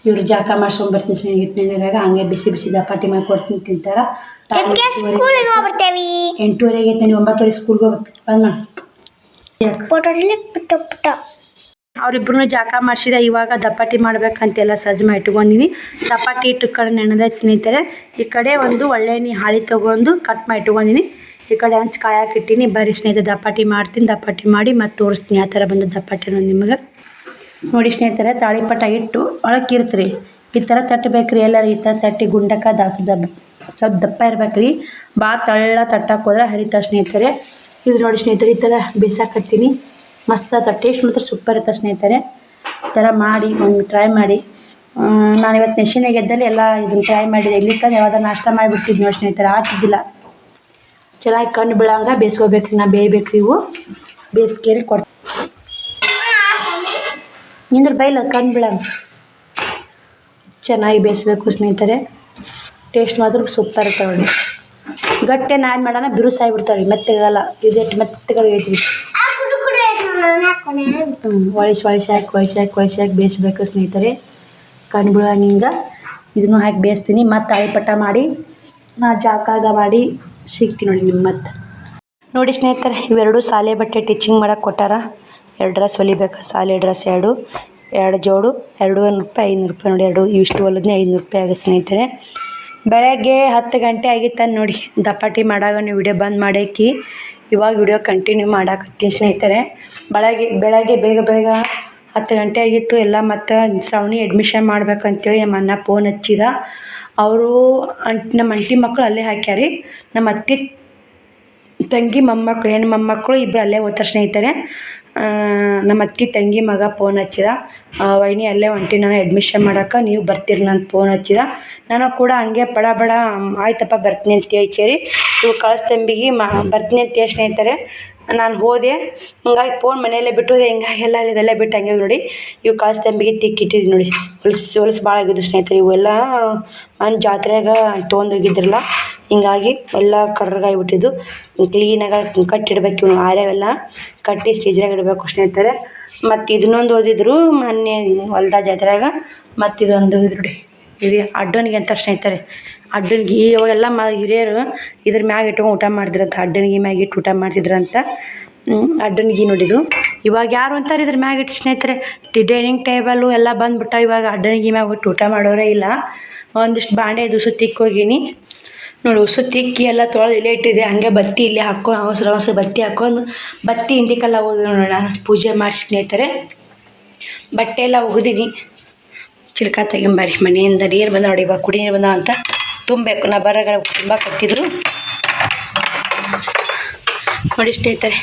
ಇವ್ರು ಜಾಕ ಮಾಡ್ಸ್ಕೊಂಡ್ಬರ್ತೀನಿ ಸ್ನೇಹಿತರೆ ಹಿಟ್ಟಿನಾಗ ಹಂಗೆ ಬಿಸಿ ಬಿಸಿ ದಪಾಟಿ ಮಾಡಿಕೊಡ್ತೀನಿ ತಿಂತಾರ 8:30 ಐತೆ ನೀವು 9:00 ಸ್ಕೂಲ್ಗೆ ಹೋಗ್ಬೇಕು ಬಂದ್ ಅವ್ರಿಬ್ರು ಜಾಕ ಮಾಡಿಸಿದ ಇವಾಗ ದಪಾಟಿ ಮಾಡ್ಬೇಕಂತೆಲ್ಲ ಸಜ್ಜು ಮಾಡಿ ಇಟ್ಕೊಂಡಿನಿ ದಪಾಟಿ ಇಟ್ಟು ಕಡೆ ನೆನೆದ ಸ್ನೇಹಿತರೆ ಈ ಕಡೆ ಒಂದು ಒಳ್ಳೆಣ್ಣೆ ಹಾಳಿ ತೊಗೊಂಡು ಕಟ್ ಮಾಡಿ ಇಟ್ಕೊಂಡಿನಿ ಈ ಕಡೆ ಹಂಚು ಕಾಯಕ್ಕೆ ಇಟ್ಟೀನಿ ಬರೀ ಸ್ನೇಹಿತರೆ ದಪಾಟಿ ಮಾಡ್ತೀನಿ ದಪಾಟಿ ಮಾಡಿ ಮತ್ತೆ ತೋರಿಸ್ತೀನಿ ಯಾವ ಥರ ಬಂದ ದಪಾಟಿನ ನಿಮಗೆ ನೋಡಿ ಸ್ನೇಹಿತರೆ ತಾಳಿಪಟ ಇಟ್ಟು ಒಳಕ್ಕೆ ಇರ್ತೀರಿ ಈ ಥರ ತಟ್ಟಬೇಕ್ರಿ ಎಲ್ಲರೂ ಈ ಥರ ತಟ್ಟಿ ಗುಂಡಕ್ಕ ಸ್ವಲ್ಪ ದಪ್ಪ ಇರ್ಬೇಕ್ರಿ ಭಾಳ ತಳ್ಳ ತಟ್ಟಕ್ಕೆ ಹೋದ್ರೆ ಹರಿತಾವ ಸ್ನೇಹಿತರೆ ಇದು ನೋಡಿ ಸ್ನೇಹಿತರೆ ಈ ಥರ ಬೇಯಿಸಾಕತ್ತೀನಿ ಮಸ್ತ್ ಆತ ಟೇಸ್ಟ್ ಮಾತ್ರ ಸೂಪರ್ ಇರ್ತಾವೆ ಸ್ನೇಹಿತರೆ ಈ ಥರ ಮಾಡಿ ಒಂದು ಟ್ರೈ ಮಾಡಿ ನಾನು ಇವತ್ತು ನೆಶಿನಾಗ ಎದ್ದಲ್ಲಿ ಎಲ್ಲ ಇದನ್ನು ಟ್ರೈ ಮಾಡಿದೆ ಇಲ್ಲಿ ತಂದು ಯಾವಾಗ ನಾಷ್ಟ ಮಾಡಿಬಿಡ್ತಿದ್ವಿ ನೋಡಿ ಸ್ನೇಹಿತರೆ ಆಗ್ತಿದ್ದಿಲ್ಲ ಚೆನ್ನಾಗಿ ಕಣ್ಣು ಬೀಳಂಗೆ ಬೇಯಿಸ್ಕೋಬೇಕ್ರಿ ನಾ ಬೇಯಬೇಕ್ರಿ ಇವು ಬೇಯಿಸ್ಕೇರಿ ಕೊಡ್ತೀನಿ ನಿಂದ್ರ ಬೈಲ ಕಣ್ಣು ಬೀಳಂಗೆ ಚೆನ್ನಾಗಿ ಬೇಯಿಸ್ಬೇಕು ಸ್ನೇಹಿತರೆ ಟೇಸ್ಟ್ ಮಾತ್ರ ಸೂಪರ್ ಇರ್ತಾವೆ ನೋಡಿ ಗಟ್ಟೆ ನಾನು ಮಾಡೋಣ ಬಿರುಸು ಆಗಿಬಿಡ್ತಾವೆ ರೀ ಮೆತ್ತಗಲ್ಲ ಇದೆಟ್ಟು ಮೆತ್ತಗೆ ಹೇಳ್ತೀವಿ ಒಳಿಸಿ ಹಾಕಿ ಬೇಯಿಸ್ಬೇಕು ಸ್ನೇಹಿತರೆ ಕಣ್ಣು ಬೀಳಂಗಿಂಗ ಇದನ್ನು ಹಾಕಿ ಬೇಯಿಸ್ತೀನಿ ಮತ್ತು ತಾಳಿಪಟ ಮಾಡಿ ನಾ ಜಾಕಾಗ ಮಾಡಿ ಸಿಗ್ತೀನಿ ನೋಡಿ ನಿಮ್ಮ ಮತ್ತೆ ನೋಡಿ ಸ್ನೇಹಿತರೆ ಇವೆರಡು ಸಾಲೆ ಬಟ್ಟೆ ಟಿಚಿಂಗ್ ಮಾಡೋಕೆ ಕೊಟ್ಟಾರ 2 ಡ್ರೆಸ್ ಹೊಲಿಬೇಕು ಸಾಲೆ ಡ್ರೆಸ್ ಎರಡು ಜೋಡು 200 ರೂಪಾಯಿ 500 ರೂಪಾಯಿ ನೋಡಿ ಎರಡು ಇಷ್ಟು ಹೊಲಿದ್ನೆ 500 ರೂಪಾಯಿ ಆಗುತ್ತೆ ಸ್ನೇಹಿತರೆ ಬೆಳಗ್ಗೆ 10 ಗಂಟೆ ಆಗಿತ್ತು ನೋಡಿ ದಪಾಟಿ ಮಾಡಾಗ ನೀವು ವಿಡಿಯೋ ಬಂದ್ ಮಾಡಾಕಿ ಇವಾಗ ವಿಡಿಯೋ ಕಂಟಿನ್ಯೂ ಮಾಡಾಕತ್ತೀನಿ ಸ್ನೇಹಿತರೆ ಬೆಳಗ್ಗೆ ಬೇಗ 10 ಗಂಟೆ ಆಗಿತ್ತು ಎಲ್ಲ ಮತ್ತು ಶ್ರಾವಣಿ ಅಡ್ಮಿಷನ್ ಮಾಡ್ಬೇಕಂತೇಳಿ ನಮ್ಮ ಅಣ್ಣ ಫೋನ್ ಹಚ್ಚಿದ ಅವರು ನಮ್ಮ ಅಂಟಿ ಮಕ್ಕಳು ಅಲ್ಲೇ ಹಾಕ್ಯಾರಿ ನಮ್ಮ ಅತ್ತೆ ತಂಗಿ ಮೊಮ್ಮಕ್ಕಳು ಹೆಣ್ಣು ಮೊಮ್ಮಕ್ಕಳು ಇಬ್ಬರು ಅಲ್ಲೇ ಓದ್ತಾರೆ ಸ್ನೇಹಿತರೆ ನಮ್ಮ ಅತ್ತೆ ತಂಗಿ ಮಗ ಫೋನ್ ಹಚ್ಚಿದ ವೈನಿ ಅಲ್ಲೇ ಹೊಂಟಿ ನಾನು ಅಡ್ಮಿಷನ್ ಮಾಡೋಕೆ ನೀವು ಬರ್ತೀರಿ ನಾನು ಫೋನ್ ಹಚ್ಚಿದ ನಾನು ಕೂಡ ಹಂಗೆ ಬಡ ಆಯ್ತಪ್ಪ ಬರ್ತೀನಿ ಅಂತ ಕೇಳಿ ಇವು ಕಳಿಸ್ತಂಬಿಗೆ ಬರ್ತೀನಿ ಅಂತ ಸ್ನೇಹಿತರೆ ನಾನು ಹೋದೆ ಹಿಂಗಾಗಿ ಫೋನ್ ಮನೆಯಲ್ಲೇ ಬಿಟ್ಟು ಹಿಂಗಾಗಿ ಎಲ್ಲ ಇದೆಲ್ಲ ಬಿಟ್ಟು ಹಂಗೆ ನೋಡಿ ಇವು ಕಳಿಸ್ತಂಬಿಗೆ ತಿಕ್ಕಿಟ್ಟಿದ್ದು ನೋಡಿ ಹೊಲಸು ಭಾಳ ಆಗಿದ್ದು ಸ್ನೇಹಿತರೆ ಇವೆಲ್ಲ ನಾನು ಜಾತ್ರೆಯಾಗ ತೊಗೊಂಡೋಗಿದ್ರಲ್ಲ ಹಿಂಗಾಗಿ ಎಲ್ಲ ಕರ್ರಗಾಗಿಬಿಟ್ಟಿದ್ದು ಕ್ಲೀನಾಗಿ ಕಟ್ಟಿಡ್ಬೇಕು ಇವು ಆರ್ಯಾವೆಲ್ಲ ಕಟ್ಟಿ ಸ್ಟೇಜ್ರಾಗ ಇಡಬೇಕು ಸ್ನೇಹಿತರೆ ಮತ್ತು ಇದನ್ನೊಂದು ಓದಿದ್ರು ಮೊನ್ನೆ ಹೊಲ್ದ ಜಾತ್ರೆಯಾಗ ಮತ್ತು ಇದೊಂದು ನೋಡಿ ಇದು ಅಡ್ಡನಿಗೆ ಅಂತಾರೆ ಸ್ನೇಹಿತರೆ ಅಡ್ಡನಿಗೆ ಇವಾಗೆಲ್ಲ ಹಿರಿಯರು ಇದ್ರ ಮ್ಯಾಗ ಇಟ್ಕೊಂಡು ಊಟ ಮಾಡಿದ್ರಂತ ಅಡ್ಡನಿಗೆ ಮ್ಯಾಗ ಇಟ್ಟು ಊಟ ಮಾಡ್ತಿದ್ರಂತ ಅಡ್ಡನಿಗೆ ನೋಡಿದ್ದು ಇವಾಗ ಯಾರು ಅಂತಾರೆ ಇದ್ರ ಮ್ಯಾಗ ಇಟ್ಟು ಸ್ನೇಹಿತರೆ ಡೈನಿಂಗ್ ಟೇಬಲು ಎಲ್ಲ ಬಂದುಬಿಟ್ಟ ಇವಾಗ ಅಡ್ಡನಿಗೆ ಮ್ಯಾಗ ಬಿಟ್ಟು ಊಟ ಮಾಡೋರೇ ಇಲ್ಲ ಒಂದಿಷ್ಟು ಬಾಂಡೆ ಉಸು ತಿಕ್ಕೋಗೀನಿ ನೋಡಿ ಉಸು ತಿಕ್ಕಿ ಎಲ್ಲ ತೊಳೆದು ಇಲ್ಲೇ ಇಟ್ಟಿದೆ ಹಂಗೆ ಬತ್ತಿ ಇಲ್ಲೇ ಹಾಕ್ಕೊಂಡು ಅವಸರ ಬತ್ತಿ ಹಾಕ್ಕೊಂಡು ಬತ್ತಿ ಇಂಡಿಕಲ್ಲ ಹೋಗಿ ನೋಡಿ ನಾನು ಪೂಜೆ ಮಾಡಿ ಸ್ನೇಹಿತರೆ ಬಟ್ಟೆ ಎಲ್ಲ ಒಗ್ದೀನಿ ಚಿಲ್ಕ ತೆಗಿಂಬರಿ ಮನೆಯಿಂದ ನೀರು ಬಂದ ನೋಡಿ ಇವಾಗ ಕುಡಿ ನೀರು ಬಂದ ಅಂತ ತುಂಬಬೇಕು ನಾ ಬರಗ ತುಂಬ ಕತ್ತಿದ್ರು ನೋಡಿ ಸ್ನೇಹಿತರೆ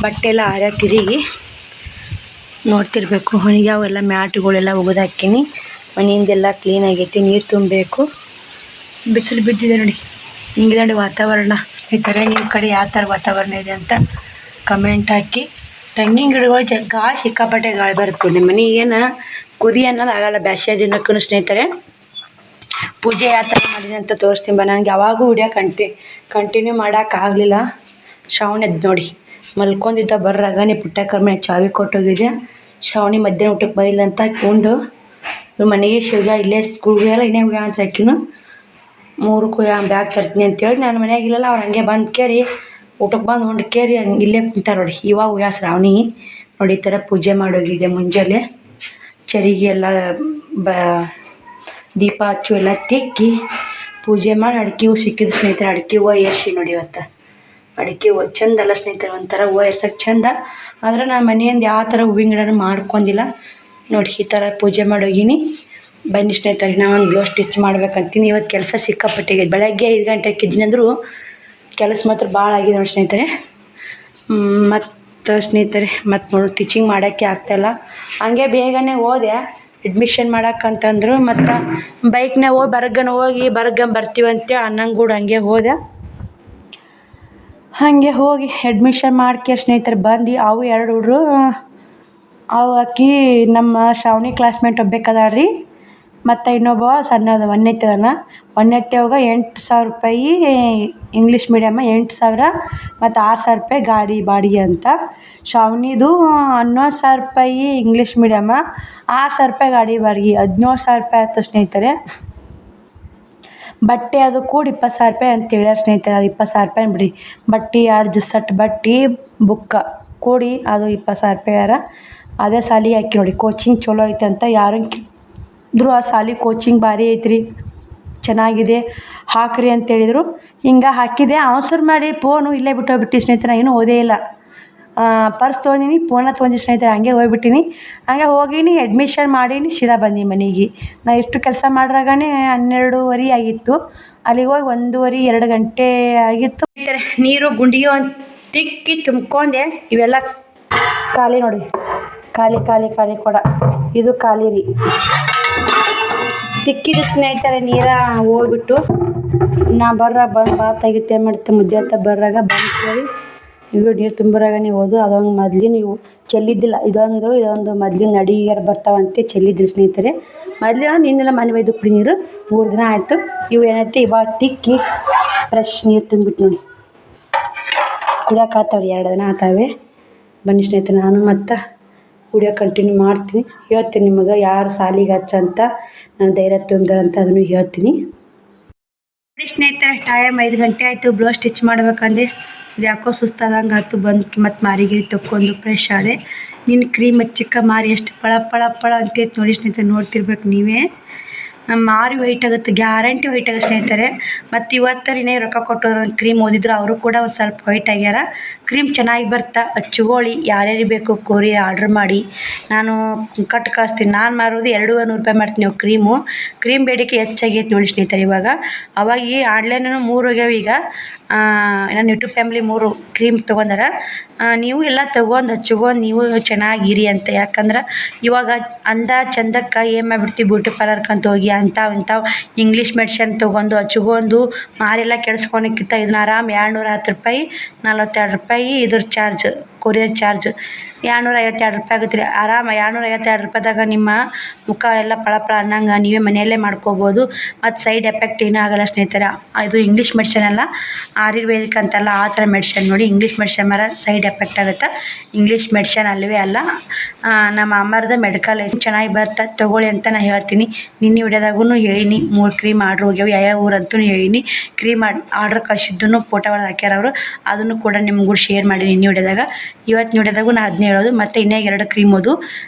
ಬಟ್ಟೆ ಎಲ್ಲ ಆರ್ಯ ತಿರುಗಿ ನೋಡ್ತಿರ್ಬೇಕು ಹೊಣಿಗೆ ಅವೆಲ್ಲ ಮ್ಯಾಟ್ಗಳೆಲ್ಲ ಒಗೆದು ಹಾಕೀನಿ ಮನೆಯಿಂದೆಲ್ಲ ಕ್ಲೀನ್ ಆಗೈತಿ ನೀರು ತುಂಬಬೇಕು ಬಿಸಿಲು ಬಿದ್ದಿದೆ ನೋಡಿ ಹಿಂಗಿದೆ ನೋಡಿ ವಾತಾವರಣ ಸ್ನೇಹಿತರೆ ನಿಮ್ಮ ಕಡೆ ಯಾವ ಥರ ವಾತಾವರಣ ಇದೆ ಅಂತ ಕಮೆಂಟ್ ಹಾಕಿ ತೆಂಗಿನ ಗಿಡಗಳು ಗಾಳಿ ಸಿಕ್ಕಾಪಟ್ಟೆ ಗಾಳಿ ಬರುತ್ತೆ ನಿಮ್ಮ ಮನೆ ಏನು ಕುದಿ ಅನ್ನೋದು ಆಗಲ್ಲ ಬ್ಯಾಸ್ಗೆ ದಿನಕ್ಕೂ ಸ್ನೇಹಿತರೆ ಪೂಜೆ ಯಾವ ಥರ ಮಾಡಿದೆ ಅಂತ ತೋರಿಸ್ತೀನಿ ನನಗೆ ಯಾವಾಗೂ ವಿಡಿಯೋ ಕಂಟಿನ್ಯೂ ಮಾಡೋಕ್ಕಾಗಲಿಲ್ಲ ಶ್ರಾವಣಿ ಎದ್ದು ನೋಡಿ ಮಲ್ಕೊಂಡಿದ್ದ ಬರ್ರಾಗ ನೀ ಪುಟ್ಟ ಕರ್ಮೆ ಚಾವಿ ಕೊಟ್ಟೋಗಿದೆ ಶ್ರಾವಣಿ ಮಧ್ಯಾಹ್ನ ಊಟಕ್ಕೆ ಬೈಲಂತ ಉಂಡು ಮನೆಗೆ ಶಿವ್ಯ ಇಲ್ಲೇ ಸ್ಕೂಲ್ಗೆ ಎಲ್ಲ ಇನ್ನೇ ಹೋಗ್ಯ ಅಂತ ಹಾಕಿನು 3 ಬ್ಯಾಗ್ ತರ್ತೀನಿ ಅಂತೇಳಿ ನಾನು ಮನೆಯಾಗಿಲ್ಲಲ್ಲ ಅವ್ರು ಹಂಗೆ ಬಂದು ಕೇರಿ ಊಟಕ್ಕೆ ಬಂದು ಉಂಡು ಕೇರಿ ಹಂಗೆ ಇಲ್ಲೇ ಕುಂತಾರೆ ನೋಡಿ ಇವಾಗ ಹೋಗ್ಯ ಶ್ರಾವಣಿ ನೋಡಿ ಈ ಥರ ಪೂಜೆ ಮಾಡೋಗಿದೆ ಮುಂಜಾನೆ ಚರಿಗೆ ಎಲ್ಲ ದೀಪ ಹಚ್ಚು ಎಲ್ಲ ತಿಕ್ಕಿ ಪೂಜೆ ಮಾಡಿ ಅಡಿಕೆ ಹೂವು ಸಿಕ್ಕಿದ್ದು ಸ್ನೇಹಿತರೆ ಅಡಿಕೆ ಹೂವು ಏರ್ಸಿ ನೋಡಿ ಇವತ್ತು ಅಡಿಕೆ ಹೂವು ಚಂದ ಅಲ್ಲ ಸ್ನೇಹಿತರೆ ಒಂಥರ ಹೂವು ಏರ್ಸೋಕ್ಕೆ ಚಂದ ಆದರೆ ನಾನು ಮನೆಯಿಂದ ಯಾವ ಥರ ಹೂವಿನ ಗಿಡನೂ ಮಾಡ್ಕೊಂಡಿಲ್ಲ ನೋಡಿ ಈ ಥರ ಪೂಜೆ ಮಾಡೋಗಿನಿ. ಬನ್ನಿ ಸ್ನೇಹಿತರೆ, ನಾವೊಂದು ಬ್ಲೌಸ್ ಸ್ಟಿಚ್ ಮಾಡ್ಬೇಕಂತೀನಿ. ಇವತ್ತು ಕೆಲಸ ಸಿಕ್ಕಾಪಟ್ಟಿಗೆ ಬೆಳಗ್ಗೆ 5 ಗಂಟೆಗೆ ಇದ್ದೀನಿ ಅಂದರೂ ಕೆಲಸ ಮಾತ್ರ ಭಾಳ ಆಗಿದೆ ನೋಡಿ ಸ್ನೇಹಿತರೆ. ಮತ್ತು ಸ್ನೇಹಿತರೆ ಮತ್ತು ನೋಡಿ ಟೀಚಿಂಗ್ ಮಾಡೋಕ್ಕೆ ಆಗ್ತಾಯಿಲ್ಲ. ಹಂಗೆ ಬೇಗನೆ ಹೋದೆ ಅಡ್ಮಿಷನ್ ಮಾಡೋಕ್ಕಂತಂದ್ರು. ಮತ್ತು ಬೈಕ್ನಾಗ ಹೋಗಿ ಬರ್ತೀವಂತೆ ಅನ್ನಂಗೂಡು ಹಂಗೆ ಹೋದೆ. ಹಾಗೆ ಹೋಗಿ ಅಡ್ಮಿಷನ್ ಮಾಡ್ಕೆ ಸ್ನೇಹಿತರೆ ಬಂದು ಅವು 2 ಹುಡ್ರು ಅವು ಆಕಿ ನಮ್ಮ ಶ್ರಾವಣಿ ಕ್ಲಾಸ್ಮೇಟ್ ಒಬ್ಬೇಕದಾಳ್ರಿ. ಮತ್ತು ಇನ್ನೊಬ್ಬ ಸಣ್ಣದ ಒಂದನೇತ್ತದನ. ಒಂದನೇತ್ತವಾಗ 8,000 ರೂಪಾಯಿ ಇಂಗ್ಲೀಷ್ ಮೀಡಿಯಮ್ಮ, 8,000 ಮತ್ತು 6,000 ರೂಪಾಯಿ ಗಾಡಿ ಬಾಡಿಗೆ ಅಂತ. ಶ್ರಾವಣಿದು 11,000 ರೂಪಾಯಿ ಇಂಗ್ಲೀಷ್ ಮೀಡಿಯಮ್ಮ, 6,000 ರೂಪಾಯಿ ಗಾಡಿ ಬಾಡಿಗೆ, 17,000 ರೂಪಾಯಿ ಆಯ್ತು ಸ್ನೇಹಿತರೆ. ಬಟ್ಟೆ ಅದು ಕೂಡಿ 20,000 ರೂಪಾಯಿ ಅಂತ ಹೇಳ್ಯಾರ ಸ್ನೇಹಿತರೆ. ಅದು 20,000 ರೂಪಾಯಿ ಬಿಡ್ರಿ. ಬಟ್ಟೆ 2 ಸೆಟ್ ಬಟ್ಟೆ ಬುಕ್ಕ ಕೂಡಿ ಅದು 20,000 ರೂಪಾಯಿ ಹೇಳ್ಯಾರ. ಅದೇ ಸಾಲಿಗೆ ಹಾಕಿ ನೋಡಿ. ಕೋಚಿಂಗ್ ಚಲೋ ಐತೆ ಅಂತ ಯಾರು ಇದ್ರೂ ಆ ಸಾಲಿ ಕೋಚಿಂಗ್ ಭಾರಿ ಐತ್ರಿ, ಚೆನ್ನಾಗಿದೆ ಹಾಕ್ರಿ ಅಂತೇಳಿದರು. ಹಿಂಗೆ ಹಾಕಿದೆ. ಅವಸರ ಮಾಡಿ ಫೋನು ಇಲ್ಲೇ ಬಿಟ್ಟೋಗ್ಬಿಟ್ಟು ಸ್ನೇಹಿತರೆ. ಇನ್ನೂ ಓದೇ ಇಲ್ಲ. ಪರ್ಸ್ ತೊಗೊಂಡಿನಿ, ಫೋನ ತೊಗೊಂಡು ಸ್ನೇಹಿತರೆ. ಹಂಗೆ ಹೋಗ್ಬಿಟ್ಟಿನಿ. ಹಂಗೆ ಹೋಗೀನಿ, ಅಡ್ಮಿಷನ್ ಮಾಡೀನಿ, ಸೀದಾ ಬಂದು ಮನೆಗೆ. ನಾ ಇಷ್ಟು ಕೆಲಸ ಮಾಡ್ರಾಗನೇ 12:30 ಆಗಿತ್ತು. ಅಲ್ಲಿಗೆ ಹೋಗಿ 1:30-2 ಗಂಟೆ ಆಗಿತ್ತು. ನೀರು ಗುಂಡಿಗೆ ಒಂದು ತಿಕ್ಕಿ ತುಂಬ್ಕೊಂಡೆ. ಇವೆಲ್ಲ ಖಾಲಿ ನೋಡಿ, ಖಾಲಿ ಕೊಡ. ಇದು ಖಾಲಿ ರೀ. ತಿಕ್ಕಿದ ಸ್ನೇಹಿತರೆ ನೀರ ಹೋಗ್ಬಿಟ್ಟು ನಾ ಬಂದು ಬಾತಾಗಿತ್ತು. ಏನು ಮಾಡ್ತೆ ಮುದ್ದೆ ಅಂತ ಬರ್ರಾಗ ಬಂದು ಈಗ ನೀರು ತುಂಬಿರಾಗನೇ ಹೋದು. ಅದೊಂದು ಮೊದ್ಲಿನ ಇವು ಚೆಲ್ಲಿದ್ದಿಲ್ಲ. ಇದೊಂದು ಮೊದ್ಲಿನ ಅಡಿಗೆರು ಬರ್ತಾವಂತೆ ಚೆಲ್ಲಿದ್ರಿ ಸ್ನೇಹಿತರೆ. ಮೊದಲು ನಿನ್ನೆಲ್ಲ ಮನೆ ಒಯ್ದು ಕುಡಿ ನೀರು 3 ದಿನ ಆಯಿತು. ಇವು ಏನೈತೆ ಇವಾಗ ತಿಕ್ಕಿ ಫ್ರೆಶ್ ನೀರು ತುಂಬಿಟ್ಟು ನೋಡಿ ಕುಡಿಯೋಕೆ ಆತಾವ್ರಿ. 2 ದಿನ ಆತಾವೆ. ಬನ್ನಿ ಸ್ನೇಹಿತರೆ, ನಾನು ಮತ್ತು ವಿಡಿಯೋ ಕಂಟಿನ್ಯೂ ಮಾಡ್ತೀನಿ. ಹೇಳ್ತೀನಿ ನಿಮಗೆ ಯಾರು ಸಾಲಿಗೆ ಹಚ್ಚಂತ ನಾನು ಧೈರ್ಯ ತುಂಬಿದಾರಂತ ಅದನ್ನು ಹೇಳ್ತೀನಿ. ಸ್ನೇಹಿತರೆ ಟೈಮ್ 5 ಗಂಟೆ ಆಯಿತು. ಬ್ಲೌಸ್ ಸ್ಟಿಚ್ ಮಾಡ್ಬೇಕಂದೆ ಇದು ಯಾಕೋ ಸುಸ್ತಾದಂಗೆ ಆಯ್ತು. ಬಂದು ಮತ್ತು ಮಾರಿಗಿರಿ ತೊಗೊಂಡು ಫ್ರೆಶ್ ಆದೆ. ನಿನ್ನ ಕ್ರೀಮ್ ಹಚ್ಚಿಕ್ಕ ಮಾರಿ ಎಷ್ಟು ಪಳ ಅಂತೈತೆ ನೋಡಿ ಸ್ನೇಹಿತರೆ. ನೋಡ್ತಿರ್ಬೇಕು ನೀವೇ. ಮಾರಿ ವೈಟ್ ಆಗುತ್ತೆ, ಗ್ಯಾರಂಟಿ ವೈಟ್ ಆಗುತ್ತೆ ಸ್ನೇಹಿತರೆ. ಮತ್ತು ಇವತ್ತರಿನೇ ರೊಕ್ಕ ಕೊಟ್ಟೋರು ಒಂದು ಕ್ರೀಮ್ ಓದಿದ್ರು, ಅವರು ಕೂಡ ಒಂದು ಸ್ವಲ್ಪ ವೈಟ್ ಆಗ್ಯಾರ. ಕ್ರೀಮ್ ಚೆನ್ನಾಗಿ ಬರ್ತಾ ಹಚ್ಕೊಳ್ಳಿ. ಯಾರ್ಯಾರಿಗೆ ಬೇಕು ಕೋರಿ ಆರ್ಡ್ರ್ ಮಾಡಿ, ನಾನು ಕಟ್ ಕಳಿಸ್ತೀನಿ. ನಾನು ಮಾರೋದು 200 ರೂಪಾಯಿ ಮಾಡ್ತೀನಿ ನಾವು ಕ್ರೀಮ್ ಬೇಡಿಕೆ ಹೆಚ್ಚಾಗೈತೆ ನೋಡಿ ಸ್ನೇಹಿತರೆ. ಇವಾಗ ಅವಾಗ ಈ ಆನ್ಲೈನೂ 3 ಹೋಗ್ಯಾವ. ಈಗ ನನ್ನ ಯೂಟ್ಯೂಬ್ ಫ್ಯಾಮಿಲಿ 3 ಕ್ರೀಮ್ ತೊಗೊಂಡಾರ. ನೀವು ಎಲ್ಲ ತೊಗೊಂಡು ಹಚ್ಕೊಂಡು ನೀವು ಚೆನ್ನಾಗಿರಿ ಅಂತ. ಯಾಕಂದ್ರೆ ಇವಾಗ ಅಂದ ಚಂದಕ್ಕೆ ಏನು ಮಾಡಿಬಿಡ್ತೀವಿ ಬ್ಯೂಟಿ ಪಾರ್ಲರ್ಕಂತ ಹೋಗಿ ಅಂಥವು ಇಂಗ್ಲೀಷ್ ಮೆಡಿಷನ್ ತೊಗೊಂಡು ಹಚ್ಕೊಂಡು ಮಾರೆಲ್ಲ ಕೆಡಿಸ್ಕೊಳಕ್ಕಿಂತ ಇದನ್ನ ಆರಾಮ್ 210 ರೂಪಾಯಿ 42 ರೂಪಾಯಿ ಇದ್ರ ಚಾರ್ಜ್, ಕೊರಿಯರ್ ಚಾರ್ಜ್ 252 ರೂಪಾಯಿ ಆಗುತ್ತೆ ರೀ. ಆರಾಮ 252 ರೂಪಾಯಿದಾಗ ನಿಮ್ಮ ಮುಖ ಎಲ್ಲ ಪಳ ಅನ್ನಂಗೆ ನೀವೇ ಮನೆಯಲ್ಲೇ ಮಾಡ್ಕೋಬೋದು. ಮತ್ತು ಸೈಡ್ ಎಫೆಕ್ಟ್ ಏನೂ ಆಗೋಲ್ಲ ಸ್ನೇಹಿತರೆ. ಇದು ಇಂಗ್ಲೀಷ್ ಮೆಡಿಷನ್ ಅಲ್ಲ, ಆಯುರ್ವೇದಿಕ್ ಅಂತಲ್ಲ, ಆ ಥರ ಮೆಡಿಷನ್ ನೋಡಿ. ಇಂಗ್ಲೀಷ್ ಮೆಡಿಷನ್ ಮರ ಸೈಡ್ ಎಫೆಕ್ಟ್ ಆಗುತ್ತೆ. ಇಂಗ್ಲೀಷ್ ಮೆಡಿಷನ್ ಅಲ್ಲವೇ ಅಲ್ಲ. ನಮ್ಮ ಅಮ್ಮರದ ಮೆಡಿಕಲ್ ಚೆನ್ನಾಗಿ ಬರುತ್ತೆ, ತೊಗೊಳ್ಳಿ ಅಂತ ನಾನು ಹೇಳ್ತೀನಿ. ನಿನ್ನೆ ವಿಡಿಯೋದಾಗೂ ಹೇಳೀನಿ 3 ಕ್ರೀಮ್ ಆರ್ಡ್ರ್ ಹೋಗ್ಯಾವ. ಯಾವ ಊರಂತೂ ಹೇಳೀನಿ. ಕ್ರೀಮ್ ಆರ್ಡ್ರ್ ಕಳಿಸಿದ್ದನ್ನು ಫೋಟೋ ಹೊಡೆದು ಹಾಕ್ಯಾರ ಅವರು. ಅದನ್ನು ಕೂಡ ನಿಮಗೂ ಶೇರ್ ಮಾಡಿ ನಿನ್ನೆ ವಿಡಿಯೋದಾಗ. ಇವತ್ತು ವಿಡಿಯೋದಾಗೂ ನಾನು ಅದನ್ನೇ ಹೇಳೋದು. ಮತ್ತು ಇನ್ನೇ 2 ಕ್ರೀಮ್ ಓದು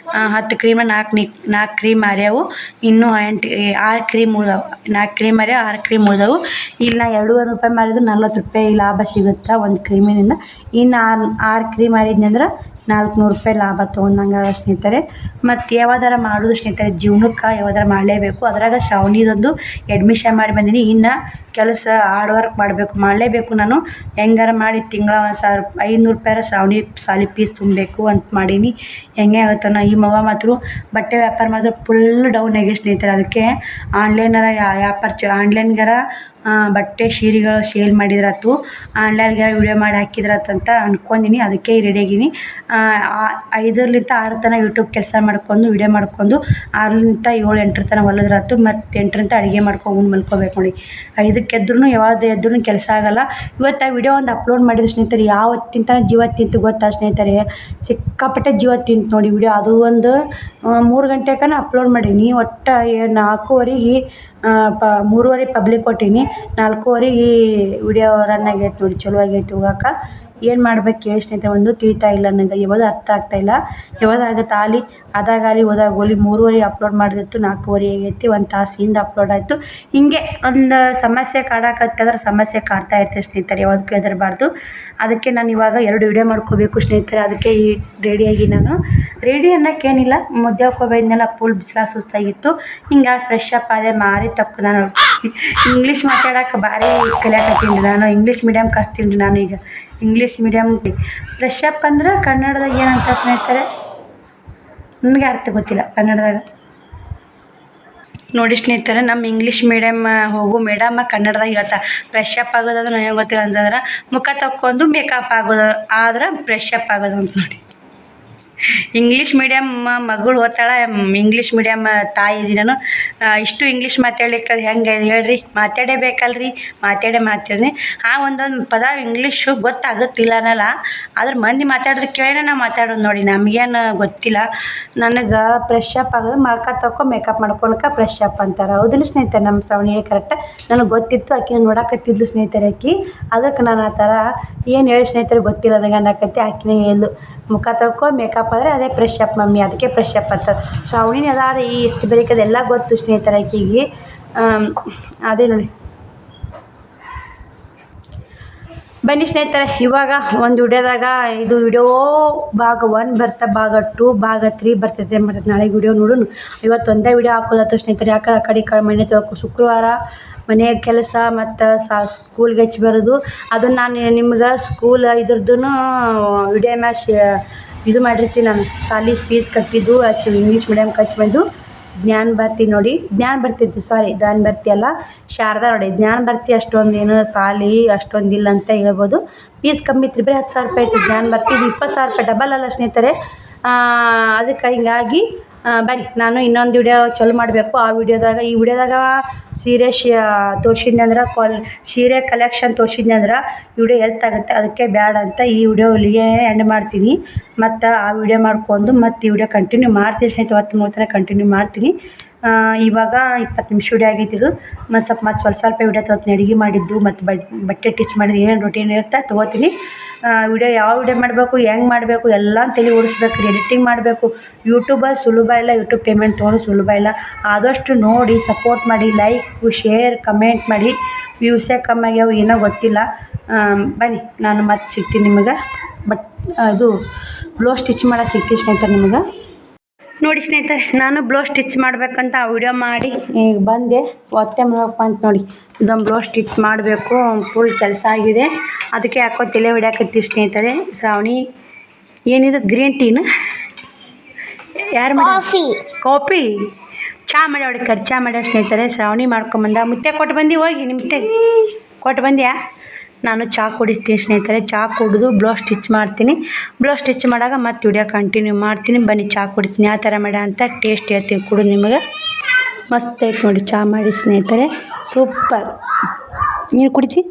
10 ಕ್ರೀಮ 4 ಕ್ರೀಮ್ ಮಾರ್ಯಾವು. ಇನ್ನೂ 6 ಕ್ರೀಮ್ ಉಳ್ದಾವು. 4 ಕ್ರೀಮ್ ಮಾರ್ಯಾವ, 6 ಕ್ರೀಮ್ ಉಳ್ದಾವು. ಇಲ್ಲಿ ನಾ 200 ರೂಪಾಯಿ ಮಾರಿದ್ರೆ 40 ರೂಪಾಯಿ ಲಾಭ ಸಿಗುತ್ತೆ ಒಂದು ಕ್ರೀಮಿನಿಂದ. ಇನ್ನು 6 ಕ್ರೀಮ್ ಮಾರಿದ್ನಿ ಅಂದ್ರೆ 400 ರೂಪಾಯಿ ಲಾಭ ತೊಗೊಂಡಂಗೆ ಸ್ನೇಹಿತರೆ. ಮತ್ತು ಯಾವ್ದಾರ ಮಾಡೋದು ಸ್ನೇಹಿತರೆ, ಜೀವನಕ್ಕೆ ಯಾವ್ದಾರ ಮಾಡಲೇಬೇಕು. ಅದ್ರಾಗ ಶ್ರಾವಣಿದೊಂದು ಅಡ್ಮಿಷನ್ ಮಾಡಿ ಬಂದೀನಿ. ಇನ್ನು ಕೆಲಸ ಹಾರ್ಡ್ ವರ್ಕ್ ಮಾಡಲೇಬೇಕು ನಾನು. ಹೆಂಗಾರ ಮಾಡಿ ತಿಂಗಳ 500 ರೂಪಾಯಿ ಶ್ರಾವಣಿ ಸಾಲಿ ಫೀಸ್ ತುಂಬಬೇಕು ಅಂತ ಮಾಡೀನಿ. ಹೆಂಗೆ ಆಗುತ್ತಾನ ಈ ಮಗ ಮಾತ್ರ ಬಟ್ಟೆ ವ್ಯಾಪಾರ ಮಾತ್ರ ಫುಲ್ ಡೌನ್ ಆಗಿ ಸ್ನೇಹಿತರೆ. ಅದಕ್ಕೆ ಆನ್ಲೈನರ ವ್ಯಾಪಾರ ಆನ್ಲೈನ್ಗಾರ ಬಟ್ಟೆ ಸೀರೆಗಳು ಸೇಲ್ ಮಾಡಿದ್ರಾತು, ಆನ್ಲೈನ್ಗಾರ ವಿಡಿಯೋ ಮಾಡಿ ಹಾಕಿದ್ರಾತಂತ ಅಂದ್ಕೊಂಡಿನಿ. ಅದಕ್ಕೆ ರೆಡಿಯಾಗೀನಿ. 5ರಿಂದ 6 ತನಕ ಯೂಟ್ಯೂಬ್ ಕೆಲಸ ಮಾಡ್ಕೊಂಡು ವಿಡಿಯೋ ಮಾಡ್ಕೊಂಡು 6ರಿಂದ 7-8 ತನಕ ಹೊಲಿದ್ರಾತು. ಮತ್ತು 8ರಿಂದ ಅಡುಗೆ ಮಾಡ್ಕೊಂಡು ಮಲ್ಕೋಬೇಕು ನೋಡಿ. 5ಕ್ಕೆ ಎದ್ರೂ ಯಾವ್ದು ಎದ್ರೂ ಕೆಲಸ ಆಗೋಲ್ಲ. ಇವತ್ತು ಆ ವಿಡಿಯೋ ಒಂದು ಅಪ್ಲೋಡ್ ಮಾಡಿದ ಸ್ನೇಹಿತರೆ. ಯಾವತ್ತಿಂತ ಜೀವ ತಿಂತು ಗೊತ್ತಾ ಸ್ನೇಹಿತರೆ, ಸಿಕ್ಕಾಪಟ್ಟೆ ಜೀವ ತಿಂತು ನೋಡಿ ವಿಡಿಯೋ. ಅದು ಒಂದು 3 ಗಂಟೆಗೆ ಅಪ್ಲೋಡ್ ಮಾಡೀನಿ. ಒಟ್ಟು 4:30 3:30 ಪಬ್ಲಿಕ್ ಕೊಟ್ಟೀನಿ. 4:30 ವಿಡಿಯೋ ರನ್ ಆಗೈತೆ ನೋಡಿ, ಚಲೋ ಆಗೈತೆ ಹೋಗಕ್ಕೆ. ಏನು ಮಾಡ್ಬೇಕು ಹೇಳಿ ಸ್ನೇಹಿತರೆ, ಒಂದು ತಿಳಿತಾ ಇಲ್ಲ ನನಗೆ, ಯಾವುದು ಅರ್ಥ ಆಗ್ತಾಯಿಲ್ಲ. ಯಾವ್ದಾಗತ್ತೆ ಆಲಿ ಅದಾಗಲಿ ಹೋದಾಗೋಲಿ. 3:30 ಅಪ್ಲೋಡ್ ಮಾಡಿದಿತ್ತು, 4:30 ಆಗೈತಿ, 1 ತಾಸು ಹಿಂದೆ ಅಪ್ಲೋಡ್ ಆಯಿತು. ಹಿಂಗೆ ಒಂದು ಸಮಸ್ಯೆ ಕಾಡಕತ್ತಂದ್ರೆ ಸಮಸ್ಯೆ ಕಾಡ್ತಾ ಇರ್ತದೆ ಸ್ನೇಹಿತರೆ, ಯಾವುದಕ್ಕೂ ಹೆದರಬಾರ್ದು. ಅದಕ್ಕೆ ನಾನು ಇವಾಗ 2 ವಿಡಿಯೋ ಮಾಡ್ಕೋಬೇಕು ಸ್ನೇಹಿತರೆ. ಅದಕ್ಕೆ ಈ ರೆಡಿಯಾಗಿ ನಾನು ರೆಡಿ ಅನ್ನೋಕ್ಕೇನಿಲ್ಲ, ಮುದ್ದೆ ಹಾಕ್ಕೋಬೇಕಲ್ಲ, ಫುಲ್ ಬಿಸಿಲ ಸುಸ್ತಾಗಿತ್ತು. ಹಿಂಗಾಗಿ ಫ್ರೆಶ್ ಅಪ್ ಆದೆ, ಮಾರಿ ತಪ್ಪು. ನಾನು ಇಂಗ್ಲೀಷ್ ಮಾತಾಡೋಕೆ ಭಾರಿ ಕಲಿಯಾಕತ್ತೀನಿ. ನಾನು ಇಂಗ್ಲೀಷ್ ಮೀಡಿಯಮ್ ಕಸ್ತೀನಿ. ನಾನು ಈಗ ಇಂಗ್ಲೀಷ್ ಮೀಡಿಯಮ್ ಫ್ರೆಶ್ ಅಪ್ ಅಂದ್ರೆ ಕನ್ನಡದಾಗ ಏನಂತ ಸ್ನೇಹಿತರೆ ನನಗೆ ಅರ್ಥ ಗೊತ್ತಿಲ್ಲ ಕನ್ನಡದಾಗ. ನೋಡಿ ಸ್ನೇಹಿತರೆ, ನಮ್ಮ ಇಂಗ್ಲೀಷ್ ಮೀಡಿಯಮ್ ಹೋಗು ಮೇಡಮ್ ಕನ್ನಡದಾಗ ಹೇಳ್ತಾರೆ ಫ್ರೆಶ್ ಅಪ್ ಆಗೋದಾದ್ರೆ ನನಗೆ ಗೊತ್ತಿಲ್ಲ ಅಂತಂದ್ರೆ ಮುಖ ತಕ್ಕೊಂಡು ಮೇಕಪ್ ಆಗೋದು ಆದ್ರೆ ಫ್ರೆಶ್ ಅಪ್ ಆಗೋದು ಅಂತ ನೋಡಿ. ಇಂಗ್ಲೀಷ್ ಮೀಡಿಯಮ್ ಮಗಳು ಓದ್ತಾಳೆ, ಇಂಗ್ಲೀಷ್ ಮೀಡಿಯಮ್ ತಾಯಿ ಇದ್ದೀನಿ ನಾನು. ಇಷ್ಟು ಇಂಗ್ಲೀಷ್ ಮಾತಾಡ್ಲಿಕ್ಕೆ ಹೆಂಗೆ ಹೇಳ್ರಿ, ಮಾತಾಡಬೇಕಲ್ರಿ, ಮಾತಾಡಿ ಒಂದೊಂದು ಪದ ಇಂಗ್ಲೀಷು ಗೊತ್ತಾಗುತ್ತಿಲ್ಲ ಅನ್ನಲ್ಲ, ಆದ್ರೆ ಮಂದಿ ಮಾತಾಡೋದು ಕೇಳಿನೇ ನಾವು ಮಾತಾಡೋದು ನೋಡಿ. ನಮಗೇನು ಗೊತ್ತಿಲ್ಲ. ನನಗೆ ಫ್ರೆಶ್ ಅಪ್ ಆಗೋದು ಮುಖ ತಕ್ಕೊ ಮೇಕಪ್ ಮಾಡ್ಕೊಳಕ್ಕೆ ಫ್ರೆಶ್ ಅಪ್ ಅಂತಾರೆ. ಹೌದಿಲ್ಲ ಸ್ನೇಹಿತರೆ, ನಮ್ಮ ಶ್ರಾವಣಿ ಕರೆಕ್ಟ್ ನನಗೆ ಗೊತ್ತಿತ್ತು. ಆಕೆ ನೋಡಕತ್ತಿದ್ಲು ಸ್ನೇಹಿತರೆ ಆಕಿ, ಅದಕ್ಕೆ ನಾನು ಆ ಥರ ಏನು ಹೇಳಿ ಸ್ನೇಹಿತರೆ ಗೊತ್ತಿಲ್ಲ ನನಗೆ ಅನ್ನಕತ್ತಿ. ಆಕಿನೇ ಹೇಳ್ದು ಮುಖ ತಕ್ಕೊ ಮೇಕಪ್ ಆದರೆ ಅದೇ ಫ್ರೆಶ್ ಅಪ್ ಮಮ್ಮಿ, ಅದಕ್ಕೆ ಫ್ರೆಶ್ ಅಪ್ ಅಂತ. ಶ್ರಾವಣಿನ ಅದಾರೆ ಈ ಎಷ್ಟು ಬೇಕದೆಲ್ಲ ಗೊತ್ತು ಸ್ನೇಹಿತರೆ ಆಕೆಗೆ. ಅದೇ ನೋಡಿ, ಬನ್ನಿ ಸ್ನೇಹಿತರೆ, ಇವಾಗ ಒಂದು ವಿಡಿಯೋದಾಗ ಇದು ವಿಡಿಯೋ ಭಾಗ 1 ಬರ್ತಾ, ಭಾಗ 2 ಭಾಗ 3 ಬರ್ತೈತೆ. ಮತ್ತು ನಾಳೆ ವಿಡಿಯೋ ನೋಡೋಣ. ಇವತ್ತು ಒಂದೇ ವಿಡಿಯೋ ಹಾಕೋದತ್ತು ಸ್ನೇಹಿತರೆ. ಯಾಕೆ ಆ ಕಡೆ ಮನೆ ಶುಕ್ರವಾರ ಮನೆಯ ಕೆಲಸ ಮತ್ತು ಸ್ಕೂಲ್ಗೆ ಹಚ್ಚಿ ಬರೋದು, ಅದನ್ನು ನಾನು ನಿಮ್ಗೆ ಸ್ಕೂಲ್ ಇದ್ರದ್ದು ವಿಡಿಯೋ ಇದು ಮಾಡಿರ್ತೀನಿ. ನಾನು ಸಾಲಿ ಫೀಸ್ ಕಟ್ಟಿದ್ದು ಇಂಗ್ಲೀಷ್ ಮೀಡಿಯಮ್ ಹಚ್ಚಿ ಬಂದು ಜ್ಞಾನ ಭಾರತಿ ನೋಡಿ, ಜ್ಞಾನ ಭಾರತಿ ಅಲ್ಲ ಶಾರದಾ ನೋಡಿ. ಜ್ಞಾನ ಭಾರತಿ ಅಷ್ಟೊಂದು ಏನು ಸಾಲಿ ಅಷ್ಟೊಂದಿಲ್ಲ ಅಂತ ಹೇಳ್ಬೋದು. ಫೀಸ್ ಕಮ್ಮಿ ಇತ್ತು, ಬರೀ 10,000 ರೂಪಾಯಿ ಐತಿ. ಜ್ಞಾನ ಭಾರತಿ ಇದು 20,000 ರೂಪಾಯಿ, ಡಬಲ್ ಅಲ್ಲ ಸ್ನೇಹಿತರೆ. ಅದಕ್ಕೆ ಹಿಂಗಾಗಿ ಬನ್ನಿ ನಾನು ಇನ್ನೊಂದು ವಿಡಿಯೋ ಚಾಲು ಮಾಡಬೇಕು. ಆ ವಿಡಿಯೋದಾಗ ಈ ವಿಡಿಯೋದಾಗ ಸೀರೆ ತೋರಿಸಿದ್ನಿ ಅಂದ್ರೆ ಸೀರೆ ಕಲೆಕ್ಷನ್ ತೋರಿಸಿದ್ನಿ ಅಂದ್ರೆ ವಿಡಿಯೋ ಆಗುತ್ತೆ. ಅದಕ್ಕೆ ಬ್ಯಾಡ ಅಂತ ಈ ವಿಡಿಯೋ ಇಲ್ಲಿಗೆ ಎಂಡ್ ಮಾಡ್ತೀನಿ. ಮತ್ತು ಆ ವಿಡಿಯೋ ಮಾಡ್ಕೊಂಡು ಮತ್ತು ಈ ವಿಡಿಯೋ ಕಂಟಿನ್ಯೂ ಮಾಡ್ತೀನಿ ಸ್ನೇಹಿತರೆ. 30 ಕಂಟಿನ್ಯೂ ಮಾಡ್ತೀನಿ. ಇವಾಗ 20 ನಿಮಿಷ ವಿಡಿಯೋ ಆಗೈತಿ ಇದು. ಮತ್ತು ಸ್ವಲ್ಪ ವಿಡಿಯೋ ತೊಗೊತೀನಿ. ಅಡುಗೆ ಮಾಡಿದ್ದು ಮತ್ತು ಬಟ್ಟೆ ಟಿಚ್ ಮಾಡಿದ್ದು ಏನು ರೊಟೀನ್ ಇರುತ್ತೆ ತೊಗೋತೀನಿ. ವಿಡಿಯೋ ಯಾವ ವಿಡಿಯೋ ಮಾಡಬೇಕು, ಹೆಂಗೆ ಮಾಡಬೇಕು ಎಲ್ಲ ತಲೆ ಓಡಿಸ್ಬೇಕು. ಎಡಿಟಿಂಗ್ ಮಾಡಬೇಕು. ಯೂಟ್ಯೂಬ ಸುಲಭ ಇಲ್ಲ, ಯೂಟ್ಯೂಬ್ ಪೇಮೆಂಟ್ ತೊಗೊಳ್ಳೋದು ಸುಲಭ ಇಲ್ಲ. ಆದಷ್ಟು ನೋಡಿ ಸಪೋರ್ಟ್ ಮಾಡಿ, ಲೈಕ್ ಶೇರ್ ಕಮೆಂಟ್ ಮಾಡಿ. ವ್ಯೂಸೇ ಕಮ್ಮಿ ಆಗ್ಯಾವ, ಏನೋ ಗೊತ್ತಿಲ್ಲ. ಬನ್ನಿ ನಾನು ಮತ್ತೆ ಸಿಗ್ತೀನಿ ನಿಮಗೆ. ಅದು ಬ್ಲೌಸ್ ಸ್ಟಿಚ್ ಮಾಡೋಕೆ ಸಿಗ್ತೀನಿ ಸ್ನೇಹಿತರೆ ನಿಮಗೆ. ನೋಡಿ ಸ್ನೇಹಿತರೆ, ನಾನು ಬ್ಲೌಸ್ ಸ್ಟಿಚ್ ಮಾಡಬೇಕಂತ ವಿಡಿಯೋ ಮಾಡಿ ಈಗ ಬಂದೆ. ಒತ್ತೆ ಮಾಡಬೇಕು ಅಂತ ನೋಡಿ. ಇದೊಂದು ಬ್ಲೌಸ್ ಸ್ಟಿಚ್ ಮಾಡಬೇಕು, ಫುಲ್ ಕೆಲಸ ಆಗಿದೆ. ಅದಕ್ಕೆ ಯಾಕೋ ತಲೆ ಹೊಡ್ಯಾಕತ್ತಿ ಸ್ನೇಹಿತರೆ. ಶ್ರಾವಣಿ ಏನಿದು ಗ್ರೀನ್ ಟೀನ ಯಾರು ಕಾಫಿ ಚಹಾ ಮಾಡಿ ಹೊಡಿಕರ್ ಚಹಾ ಮಾಡ್ಯ ಸ್ನೇಹಿತರೆ. ಶ್ರಾವಣಿ ಮಾಡ್ಕೊಂಬಂದ. ಮುತ್ತೆ ಕೊಟ್ಟು ಬಂದು ಹೋಗಿ ನಿಮ್ಮ ಮುತ್ತೆ ಕೊಟ್ಟು ಬಂದ್ಯಾ? ನಾನು ಚಹಾ ಕುಡಿಸ್ತೀನಿ ಸ್ನೇಹಿತರೆ. ಚಹಾ ಕುಡಿದು ಬ್ಲೌಸ್ ಸ್ಟಿಚ್ ಮಾಡ್ತೀನಿ. ಬ್ಲೌಸ್ ಸ್ಟಿಚ್ ಮಾಡಾಗ ಮತ್ತೆ ವಿಡಿಯೋ ಕಂಟಿನ್ಯೂ ಮಾಡ್ತೀನಿ. ಬನ್ನಿ ಚಹಾ ಕುಡಿತೀನಿ. ಯಾವ ಥರ ಮಾಡ್ಯ ಅಂತ ಟೇಸ್ಟ್ ಹೇಳ್ತೀನಿ ಕುಡಿದು ನಿಮಗೆ. ಮಸ್ತ್ ಐತೆ ನೋಡಿ ಚಹಾ ಮಾಡಿ ಸ್ನೇಹಿತರೆ, ಸೂಪರ್. ನೀನು ಕುಡಿತಿ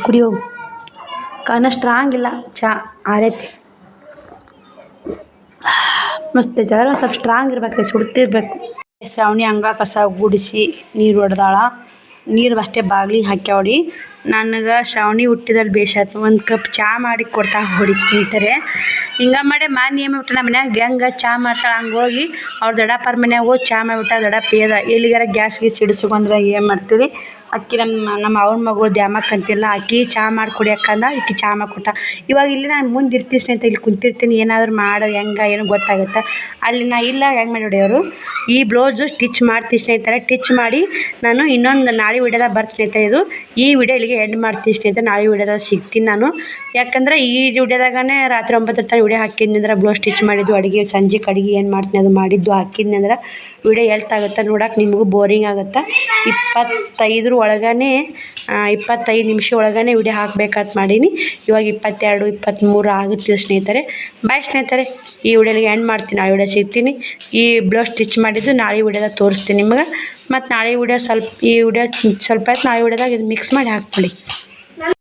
ಕುಡಿ ಹೋಗು. ಕಾರಣ ಸ್ಟ್ರಾಂಗ್ ಇಲ್ಲ ಚಹಾ, ಆರೈತಿ ಮಸ್ತ್ ಐತೆ. ಅದ್ರ ಸ್ವಲ್ಪ ಸ್ಟ್ರಾಂಗ್ ಇರ್ಬೇಕು, ಸುಡ್ತಿರ್ಬೇಕು. ಶ್ರಾವಣಿ ಹಂಗ ಕಸ ಗುಡಿಸಿ ನೀರು ಹೊಡೆದಾಳ. ನೀರು ಅಷ್ಟೇ ಬಾಗಿಲಿಗೆ ಹಾಕ್ಯಾವಡಿ. ನನಗೆ ಶ್ರಾವಣಿ ಹುಟ್ಟಿದಲ್ಲಿ ಬೇಸಾಯ್ತು. ಒಂದು ಕಪ್ ಚಹಾ ಮಾಡಿ ಕೊಡ್ತಾ ಹೊಡಿ ಸ್ನೇಹಿತರೆ. ಹಿಂಗೆ ಮಾಡಿ ನೇಮ ಬಿಟ್ಟು ನಮ್ಮ ಮನ್ಯಾಗ ಹೆಂಗೆ ಚಹಾ ಮಾಡ್ತಾಳೆ ಹಂಗೆ ಹೋಗಿ ಅವ್ರ ದೊಡ್ಡಪ್ಪರ ಮನ್ಯಾಗ ಹೋಗಿ ಚಹಾ ಮಾಡಿಬಿಟ್ಟ. ದೊಡ್ಡಪ್ಪ ಎಲ್ಲಿಗಾರ ಗ್ಯಾಸ್ಗೆ ಸಿಡಿಸ್ಕೊಂಡ್ರೆ ಏನು ಮಾಡ್ತೀವಿ. ಅಕ್ಕಿ ನಮ್ಮ ಅವ್ನ ಮಗಳು ದ್ಯಾಮಕ್ಕ ಅಂತಿಲ್ಲ, ಆಕಿ ಚಹಾ ಮಾಡಿ ಕುಡಿಯಕ್ಕಂದ ಈಕಿ ಚಹಾ ಮಾಡಿಕೊಟ್ಟ. ಇವಾಗ ಇಲ್ಲಿ ನಾನು ಮುಂದೆ ಇರ್ತೀನಿ ಸ್ನೇಹಿತರೆ, ಇಲ್ಲಿ ಕುಂತಿರ್ತೀನಿ. ಏನಾದರೂ ಮಾಡೋ ಹೆಂಗೆ ಏನೋ ಗೊತ್ತಾಗುತ್ತೆ. ಅಲ್ಲಿ ನಾ ಇಲ್ಲ ಹೆಂಗೆ ಮಾಡಿ ಹೊಡೆಯೋರು. ಈ ಬ್ಲೌಸು ಸ್ಟಿಚ್ ಮಾಡ್ತೀನಿ ಸ್ನೇಹಿತರೆ. ಸ್ಟಿಚ್ ಮಾಡಿ ನಾನು ಇನ್ನೊಂದು ನಾಳೆ ವಿಡಿಯೋದಾಗ ಬರ್ತೀನಿ ಸ್ನೇಹಿತರೆ. ಇದು ಈ ವಿಡಿಯೋ ಇಲ್ಲಿಗೆ ಎಂಡ್ ಮಾಡ್ತೀನಿ ಸ್ನೇಹಿತರೆ. ನಾಳೆ ವಿಡಿಯೋದಾಗ ಸಿಗ್ತೀನಿ ನಾನು. ಯಾಕಂದ್ರೆ ಈ ವಿಡಿಯೋದಾಗನೇ ರಾತ್ರಿ 9 ತನಕ ವಿಡಿಯೋ ಹಾಕಿದ್ನಿ ಅಂದ್ರೆ ಬ್ಲೌಸ್ ಸ್ಟಿಚ್ ಮಾಡಿದ್ದು, ಅಡುಗೆ ಸಂಜೆಗೆ ಅಡುಗೆ ಏನು ಮಾಡ್ತೀನಿ ಅದು ಮಾಡಿದ್ದು ಹಾಕಿದ್ನಿ ಅಂದ್ರೆ ವಿಡಿಯೋ ಆಗುತ್ತೆ. ನೋಡೋಕೆ ನಿಮಗೂ ಬೋರಿಂಗ್ ಆಗುತ್ತೆ. 25 ಒಳಗೇ 25 ನಿಮಿಷ ಒಳಗೇ ವಿಡಿಯೋ ಹಾಕ್ಬೇಕಂತ ಮಾಡೀನಿ. ಇವಾಗ 22 23 ಆಗುತ್ತೆ ಸ್ನೇಹಿತರೆ. ಬಾಯ್ ಸ್ನೇಹಿತರೆ, ಈ ವಿಡಿಯೋಲಿಗೆ ಎಂಡ್ ಮಾಡ್ತೀನಿ. ನಾಳೆ ವಿಡಿಯೋ ಸಿಗ್ತೀನಿ. ಈ ಬ್ಲೌಸ್ ಸ್ಟಿಚ್ ಮಾಡಿದ್ದು ನಾಳೆ ವಿಡಿಯೋದಾಗ ತೋರಿಸ್ತೀನಿ ನಿಮಗೆ. ಮತ್ತು ನಾಳೆ ವಿಡಿಯೋ ಈ ವಿಡಿಯೋ ಸ್ವಲ್ಪ ಆಯ್ತು. ನಾಳೆ ವಿಡಿಯೋದಾಗ ಇದು ಮಿಕ್ಸ್ ಮಾಡಿ ಹಾಕ್ಕೊಳ್ಳಿ.